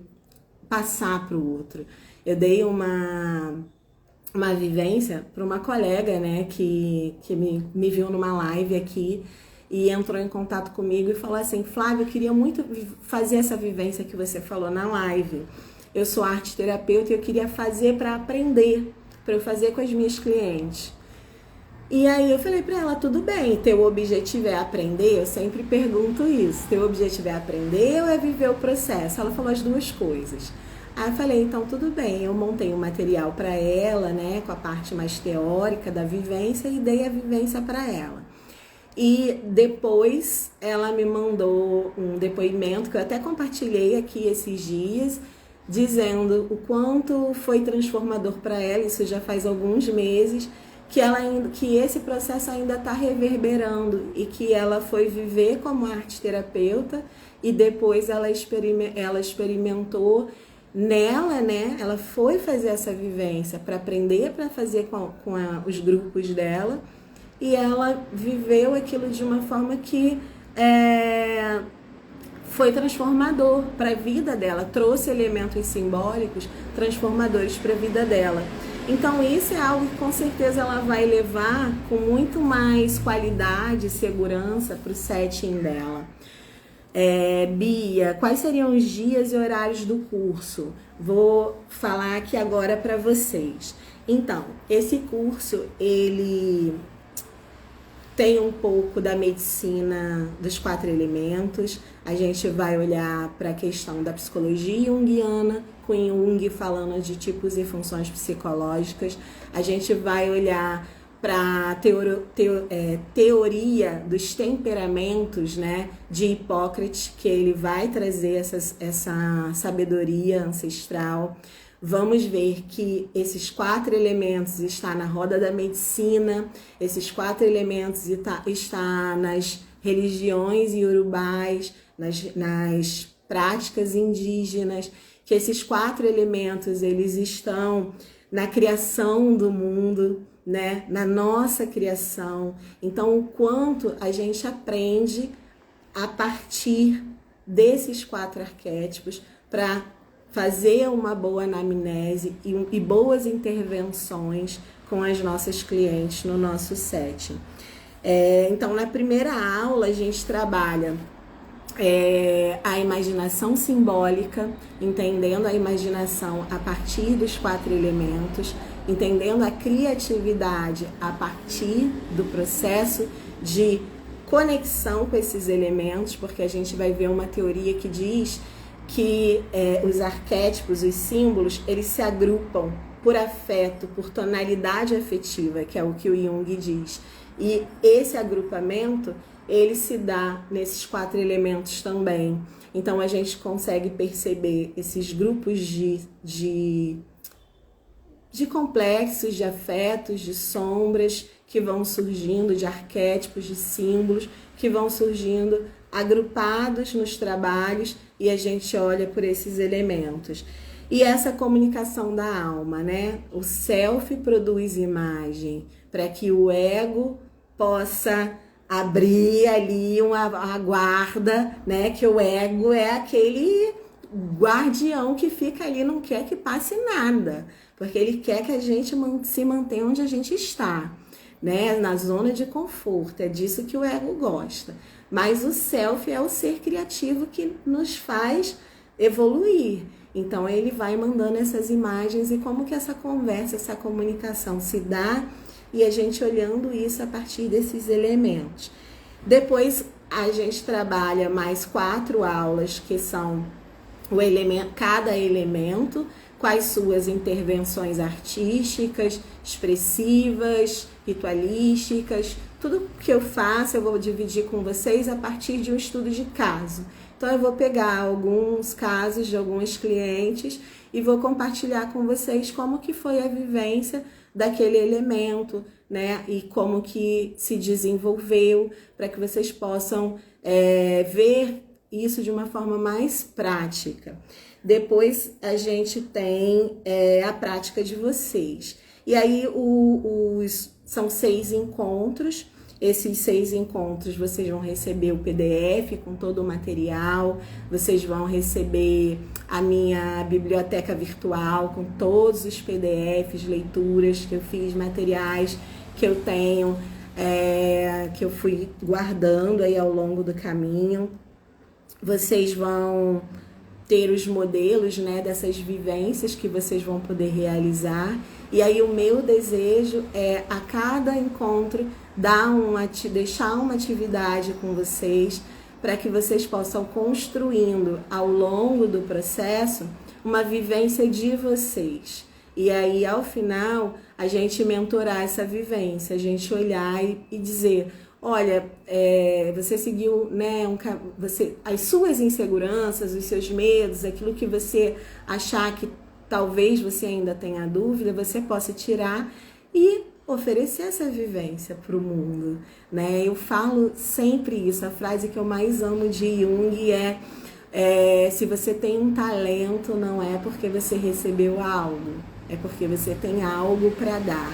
passar para o outro. Eu dei uma vivência para uma colega, né, que me viu numa live aqui, e entrou em contato comigo e falou assim: Flávia, eu queria muito fazer essa vivência que você falou na live. Eu sou arte-terapeuta e eu queria fazer para aprender, para eu fazer com as minhas clientes. E aí eu falei para ela: tudo bem, teu objetivo é aprender? Eu sempre pergunto isso. Teu objetivo é aprender ou é viver o processo? Ela falou as duas coisas. Aí eu falei: então tudo bem. Eu montei um material para ela, né, com a parte mais teórica da vivência, e dei a vivência para ela. E depois ela me mandou um depoimento que eu até compartilhei aqui esses dias, dizendo o quanto foi transformador para ela. Isso já faz alguns meses, que esse processo ainda está reverberando, e que ela foi viver como arte-terapeuta e depois ela experimentou nela, né? Ela foi fazer essa vivência para aprender, para fazer com os grupos dela. E ela viveu aquilo de uma forma que foi transformador para a vida dela, trouxe elementos simbólicos transformadores para a vida dela. Então isso é algo que com certeza ela vai levar com muito mais qualidade e segurança para o setting dela. Bia, quais seriam os dias e horários do curso? Vou falar aqui agora para vocês. Então, esse curso, ele tem um pouco da medicina dos 4 elementos. A gente vai olhar para a questão da psicologia junguiana, com Jung falando de tipos e funções psicológicas. A gente vai olhar para a teoria dos temperamentos, né, de Hipócrates, que ele vai trazer essa sabedoria ancestral. Vamos ver que esses 4 elementos estão na roda da medicina, esses 4 elementos estão nas religiões iorubais, nas práticas indígenas, que esses 4 elementos eles estão na criação do mundo, né? Na nossa criação. Então, o quanto a gente aprende a partir desses 4 arquétipos para fazer uma boa anamnese e boas intervenções com as nossas clientes no nosso setting. Então, na primeira aula, a gente trabalha a imaginação simbólica, entendendo a imaginação a partir dos 4 elementos, entendendo a criatividade a partir do processo de conexão com esses elementos, porque a gente vai ver uma teoria que diz que os arquétipos, os símbolos, eles se agrupam por afeto, por tonalidade afetiva, que é o que o Jung diz. E esse agrupamento, ele se dá nesses 4 elementos também. Então, a gente consegue perceber esses grupos de complexos, de afetos, de sombras que vão surgindo, de arquétipos, de símbolos que vão surgindo agrupados nos trabalhos, e a gente olha por esses elementos. E essa comunicação da alma, né? O self produz imagem para que o ego possa abrir ali a guarda, né? Que o ego é aquele guardião que fica ali, não quer que passe nada, porque ele quer que a gente se mantenha onde a gente está, né? Na zona de conforto, é disso que o ego gosta. Mas o self é o ser criativo que nos faz evoluir. Então ele vai mandando essas imagens e como que essa conversa, essa comunicação se dá e a gente olhando isso a partir desses elementos. Depois a gente trabalha mais 4 aulas que são o elemento, cada elemento, quais suas intervenções artísticas, expressivas, ritualísticas. Tudo que eu faço eu vou dividir com vocês a partir de um estudo de caso. Então eu vou pegar alguns casos de alguns clientes e vou compartilhar com vocês como que foi a vivência daquele elemento, né? E como que se desenvolveu, para que vocês possam ver isso de uma forma mais prática. Depois a gente tem a prática de vocês. E aí são 6 encontros. Esses 6 encontros vocês vão receber o PDF com todo o material, vocês vão receber a minha biblioteca virtual com todos os PDFs, leituras que eu fiz, materiais que eu tenho, que eu fui guardando aí ao longo do caminho. Vocês vão ter os modelos, né, dessas vivências que vocês vão poder realizar. E aí o meu desejo é a cada encontro deixar uma atividade com vocês para que vocês possam construindo ao longo do processo uma vivência de vocês. E aí ao final a gente mentorar essa vivência, a gente olhar e dizer: olha, você seguiu, né, as suas inseguranças, os seus medos, aquilo que você achar que talvez você ainda tenha dúvida, você possa tirar e oferecer essa vivência para o mundo, né? Eu falo sempre isso, a frase que eu mais amo de Jung se você tem um talento, não é porque você recebeu algo, é porque você tem algo para dar.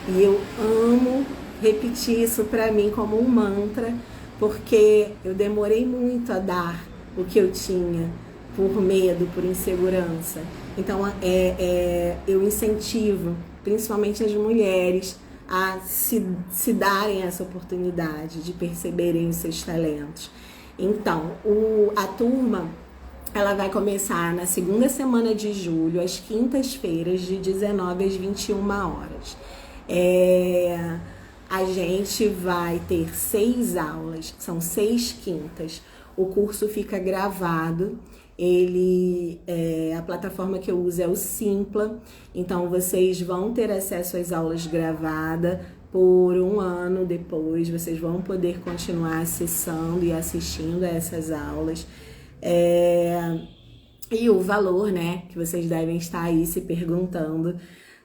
E eu amo repetir isso para mim como um mantra, porque eu demorei muito a dar o que eu tinha, por medo, por insegurança. Então, eu incentivo, principalmente as mulheres, a se darem essa oportunidade de perceberem os seus talentos. Então, a turma, ela vai começar na segunda semana de julho, às quintas-feiras, de 19 às 21 horas. A gente vai ter 6 aulas, são 6 quintas. O curso fica gravado. A plataforma que eu uso é o Simpla, então vocês vão ter acesso às aulas gravadas por 1 ano depois, vocês vão poder continuar acessando e assistindo a essas aulas. E o valor, né, que vocês devem estar aí se perguntando.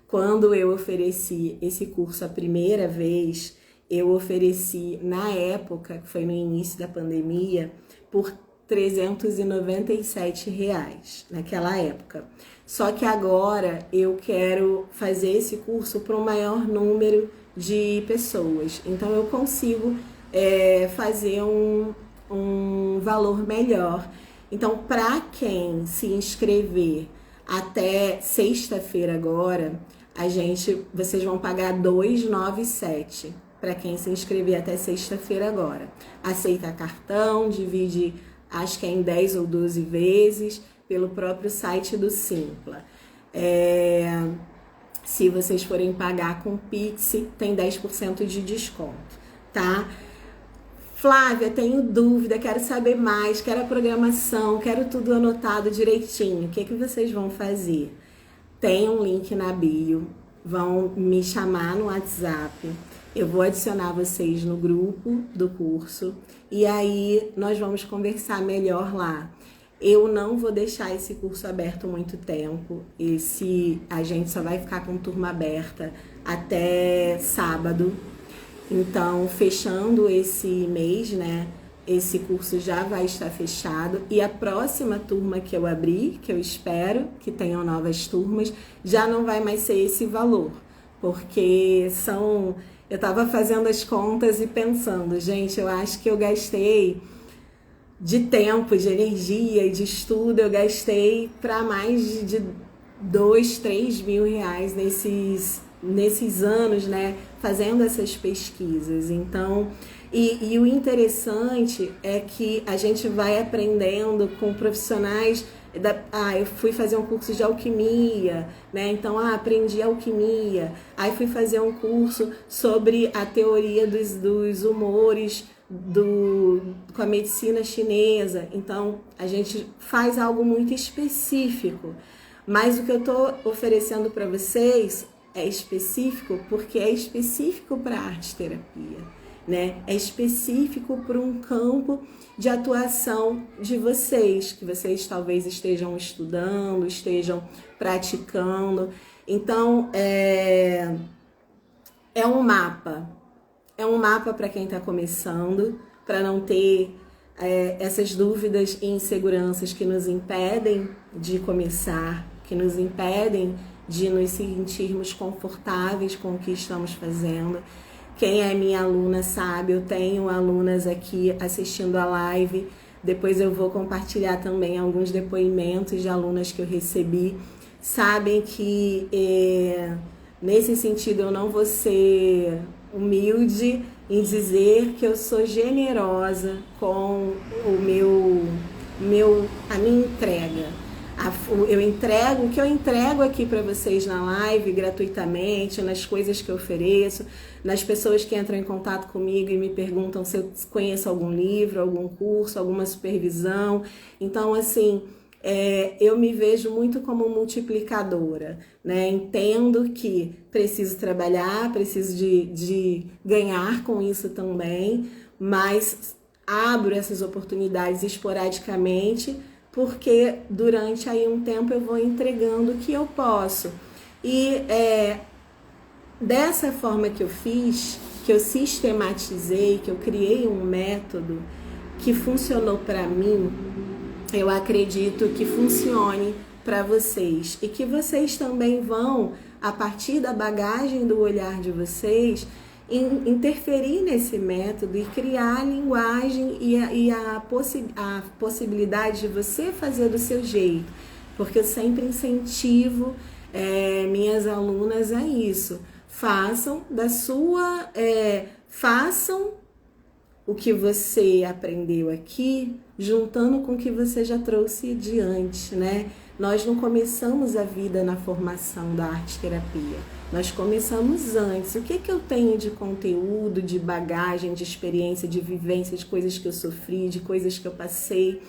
Quando eu ofereci esse curso a primeira vez, eu ofereci na época, que foi no início da pandemia, por R$397 naquela época. Só que agora eu quero fazer esse curso para um maior número de pessoas. Então eu consigo fazer um valor melhor. Então, para quem se inscrever até sexta-feira agora, vocês vão pagar R$297 para quem se inscrever até sexta-feira agora. Aceita cartão, divide, acho que é em 10 ou 12 vezes, pelo próprio site do Simpla. Se vocês forem pagar com Pix, tem 10% de desconto, tá? Flávia, tenho dúvida, quero saber mais, quero a programação, quero tudo anotado direitinho. O que vocês vão fazer? Tem um link na bio, vão me chamar no WhatsApp. Eu vou adicionar vocês no grupo do curso e aí nós vamos conversar melhor lá. Eu não vou deixar esse curso aberto muito tempo. A gente só vai ficar com turma aberta até sábado. Então, fechando esse mês, né, esse curso já vai estar fechado e a próxima turma que eu abrir, que eu espero que tenham novas turmas, já não vai mais ser esse valor, porque eu estava fazendo as contas e pensando, gente, eu acho que eu gastei de tempo, de energia e de estudo, eu gastei para mais de 2, 3 mil reais nesses anos, né, fazendo essas pesquisas. Então, e o interessante é que a gente vai aprendendo com profissionais. Eu fui fazer um curso de alquimia, né? Então, aprendi alquimia. Aí fui fazer um curso sobre a teoria dos humores com a medicina chinesa. Então, a gente faz algo muito específico. Mas o que eu estou oferecendo para vocês é específico porque é específico para a arte-terapia, né? É específico para um campo de atuação de vocês, que vocês talvez estejam estudando, estejam praticando. Então, é um mapa. É um mapa para quem está começando, para não ter essas dúvidas e inseguranças que nos impedem de começar, que nos impedem de nos sentirmos confortáveis com o que estamos fazendo. Quem é minha aluna sabe, eu tenho alunas aqui assistindo a live. Depois eu vou compartilhar também alguns depoimentos de alunas que eu recebi. Sabem que nesse sentido eu não vou ser humilde em dizer que eu sou generosa com a minha entrega. O que eu entrego aqui para vocês na live gratuitamente, nas coisas que eu ofereço, nas pessoas que entram em contato comigo e me perguntam se eu conheço algum livro, algum curso, alguma supervisão. Então, assim, eu me vejo muito como multiplicadora, né? Entendo que preciso trabalhar, preciso de ganhar com isso também, mas abro essas oportunidades esporadicamente, porque durante aí um tempo eu vou entregando o que eu posso. E dessa forma que eu fiz, que eu sistematizei, que eu criei um método que funcionou para mim, eu acredito que funcione para vocês e que vocês também vão, a partir da bagagem do olhar de vocês, interferir nesse método e criar a linguagem e a possibilidade de você fazer do seu jeito, porque eu sempre incentivo minhas alunas a isso. Façam o que você aprendeu aqui, juntando com o que você já trouxe adiante, né? Nós não começamos a vida na formação da arte-terapia. Nós começamos antes. O que eu tenho de conteúdo, de bagagem, de experiência, de vivência, de coisas que eu sofri, de coisas que eu passei,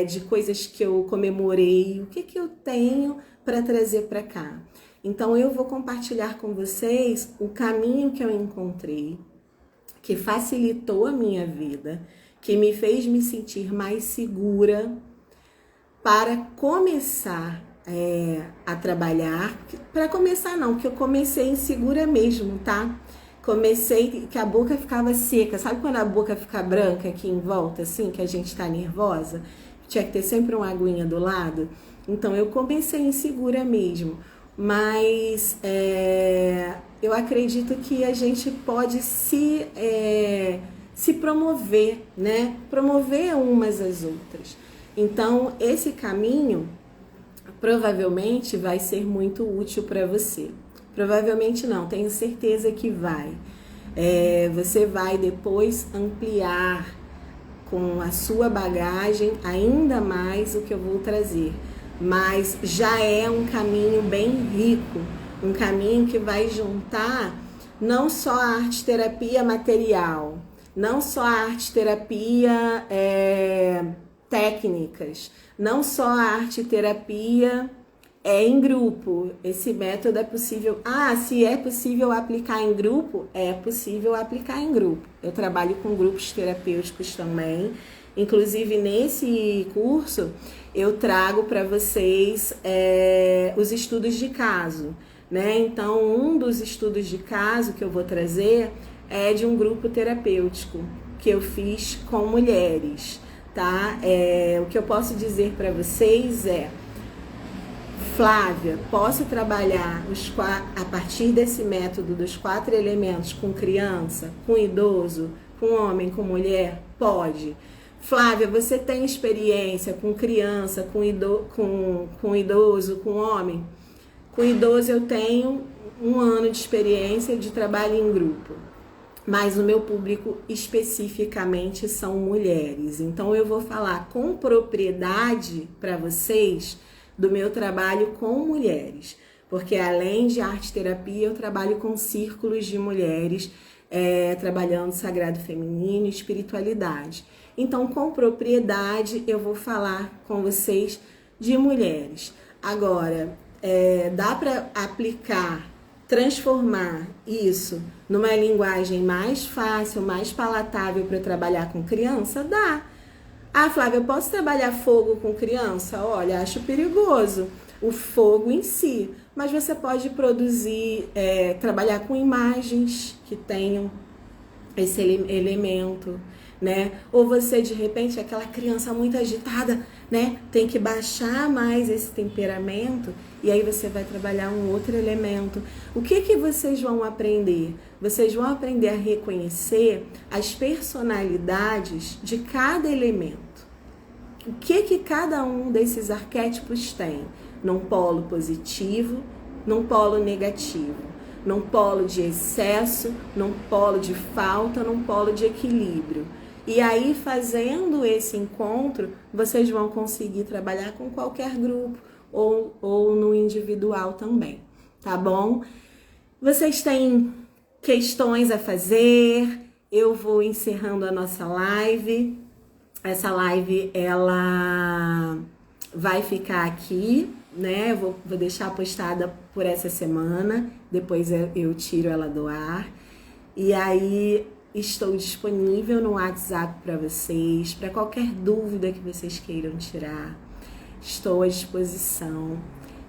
de coisas que eu comemorei? O que eu tenho para trazer para cá? Então, eu vou compartilhar com vocês o caminho que eu encontrei, que facilitou a minha vida, que me fez me sentir mais segura para começar a trabalhar. Para começar não, porque eu comecei insegura mesmo, tá? Comecei que a boca ficava seca. Sabe quando a boca fica branca aqui em volta, assim, que a gente tá nervosa? Tinha que ter sempre uma aguinha do lado. Então eu comecei insegura mesmo. Mas eu acredito que a gente pode se promover, né? Promover umas às outras. Então, esse caminho provavelmente vai ser muito útil para você. Provavelmente não, tenho certeza que vai. Você vai depois ampliar com a sua bagagem ainda mais o que eu vou trazer. Mas já é um caminho bem rico, um caminho que vai juntar não só a arte-terapia material, não só a arte-terapia técnicas, não só a arte-terapia em grupo. Esse método é possível. Se é possível aplicar em grupo, é possível aplicar em grupo. Eu trabalho com grupos terapêuticos também. Inclusive, nesse curso, eu trago para vocês os estudos de caso, né? Então, um dos estudos de caso que eu vou trazer é de um grupo terapêutico. que eu fiz com mulheres, tá? O que eu posso dizer para vocês é: Flávia, posso trabalhar a partir desse método dos 4 elementos com criança, com idoso, com homem, com mulher? Pode. Flávia, você tem experiência com criança, com idoso, com homem? Com idoso eu tenho 1 ano de experiência de trabalho em grupo, mas o meu público especificamente são mulheres. Então eu vou falar com propriedade para vocês do meu trabalho com mulheres, porque além de arte-terapia eu trabalho com círculos de mulheres, trabalhando sagrado feminino e espiritualidade. Então, com propriedade, eu vou falar com vocês de mulheres. Agora, dá para aplicar, transformar isso numa linguagem mais fácil, mais palatável para trabalhar com criança? Dá. Ah, Flávia, eu posso trabalhar fogo com criança? Olha, acho perigoso o fogo em si, mas você pode produzir, trabalhar com imagens que tenham esse elemento, né? Ou você, de repente, aquela criança muito agitada, né? Tem que baixar mais esse temperamento e aí você vai trabalhar um outro elemento. O que vocês vão aprender? Vocês vão aprender a reconhecer as personalidades de cada elemento. O que cada um desses arquétipos tem? Num polo positivo, num polo negativo, num polo de excesso, num polo de falta, num polo de equilíbrio. E aí, fazendo esse encontro, vocês vão conseguir trabalhar com qualquer grupo ou no individual também, tá bom? Vocês têm questões a fazer? Eu vou encerrando a nossa live. Essa live, ela vai ficar aqui, né? Eu vou deixar postada por essa semana, depois eu tiro ela do ar. E aí, estou disponível no WhatsApp para vocês, para qualquer dúvida que vocês queiram tirar. Estou à disposição.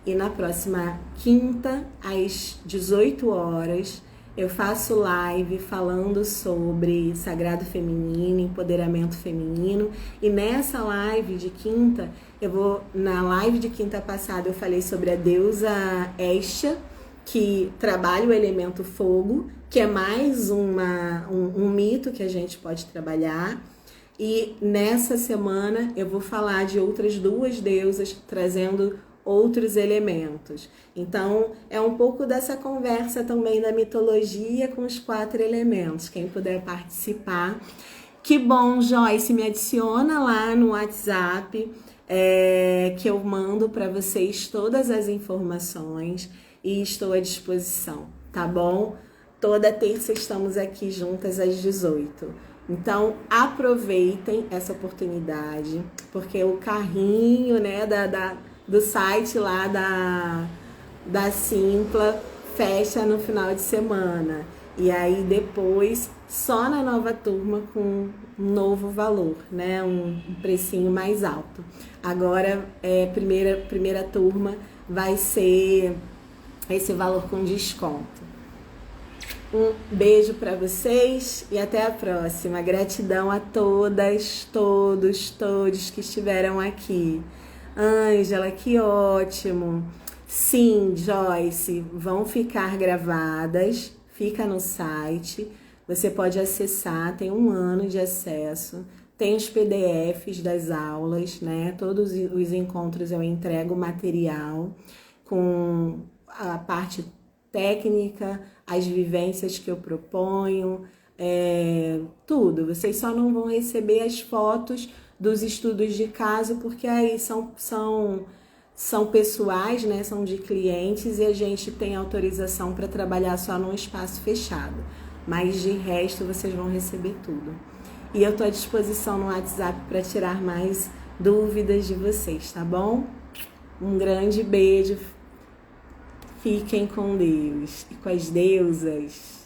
E na próxima quinta, às 18 horas, eu faço live falando sobre sagrado feminino, empoderamento feminino. E nessa live de quinta, na live de quinta passada eu falei sobre a deusa Estia, que trabalha o elemento fogo, que é mais um mito que a gente pode trabalhar. E nessa semana eu vou falar de outras 2 deusas, trazendo outros elementos. Então, é um pouco dessa conversa também da mitologia com os 4 elementos. Quem puder participar. Que bom, Joyce, me adiciona lá no WhatsApp, que eu mando para vocês todas as informações e estou à disposição, tá bom? Toda terça estamos aqui juntas às 18. Então, aproveitem essa oportunidade, porque o carrinho, né, do site lá da Simpla fecha no final de semana. E aí depois, só na nova turma com um novo valor, né? Um precinho mais alto. Agora, primeira turma vai ser esse valor com desconto. Um beijo para vocês e até a próxima. Gratidão a todas, todos que estiveram aqui. Ângela, que ótimo. Sim, Joyce, vão ficar gravadas, fica no site, você pode acessar, tem 1 ano de acesso, tem os PDFs das aulas, né? Todos os encontros eu entrego material com a parte técnica, as vivências que eu proponho, tudo. Vocês só não vão receber as fotos dos estudos de caso, porque aí são pessoais, né? São de clientes e a gente tem autorização para trabalhar só num espaço fechado. Mas de resto, vocês vão receber tudo. E eu estou à disposição no WhatsApp para tirar mais dúvidas de vocês, tá bom? Um grande beijo. Fiquem com Deus e com as deusas.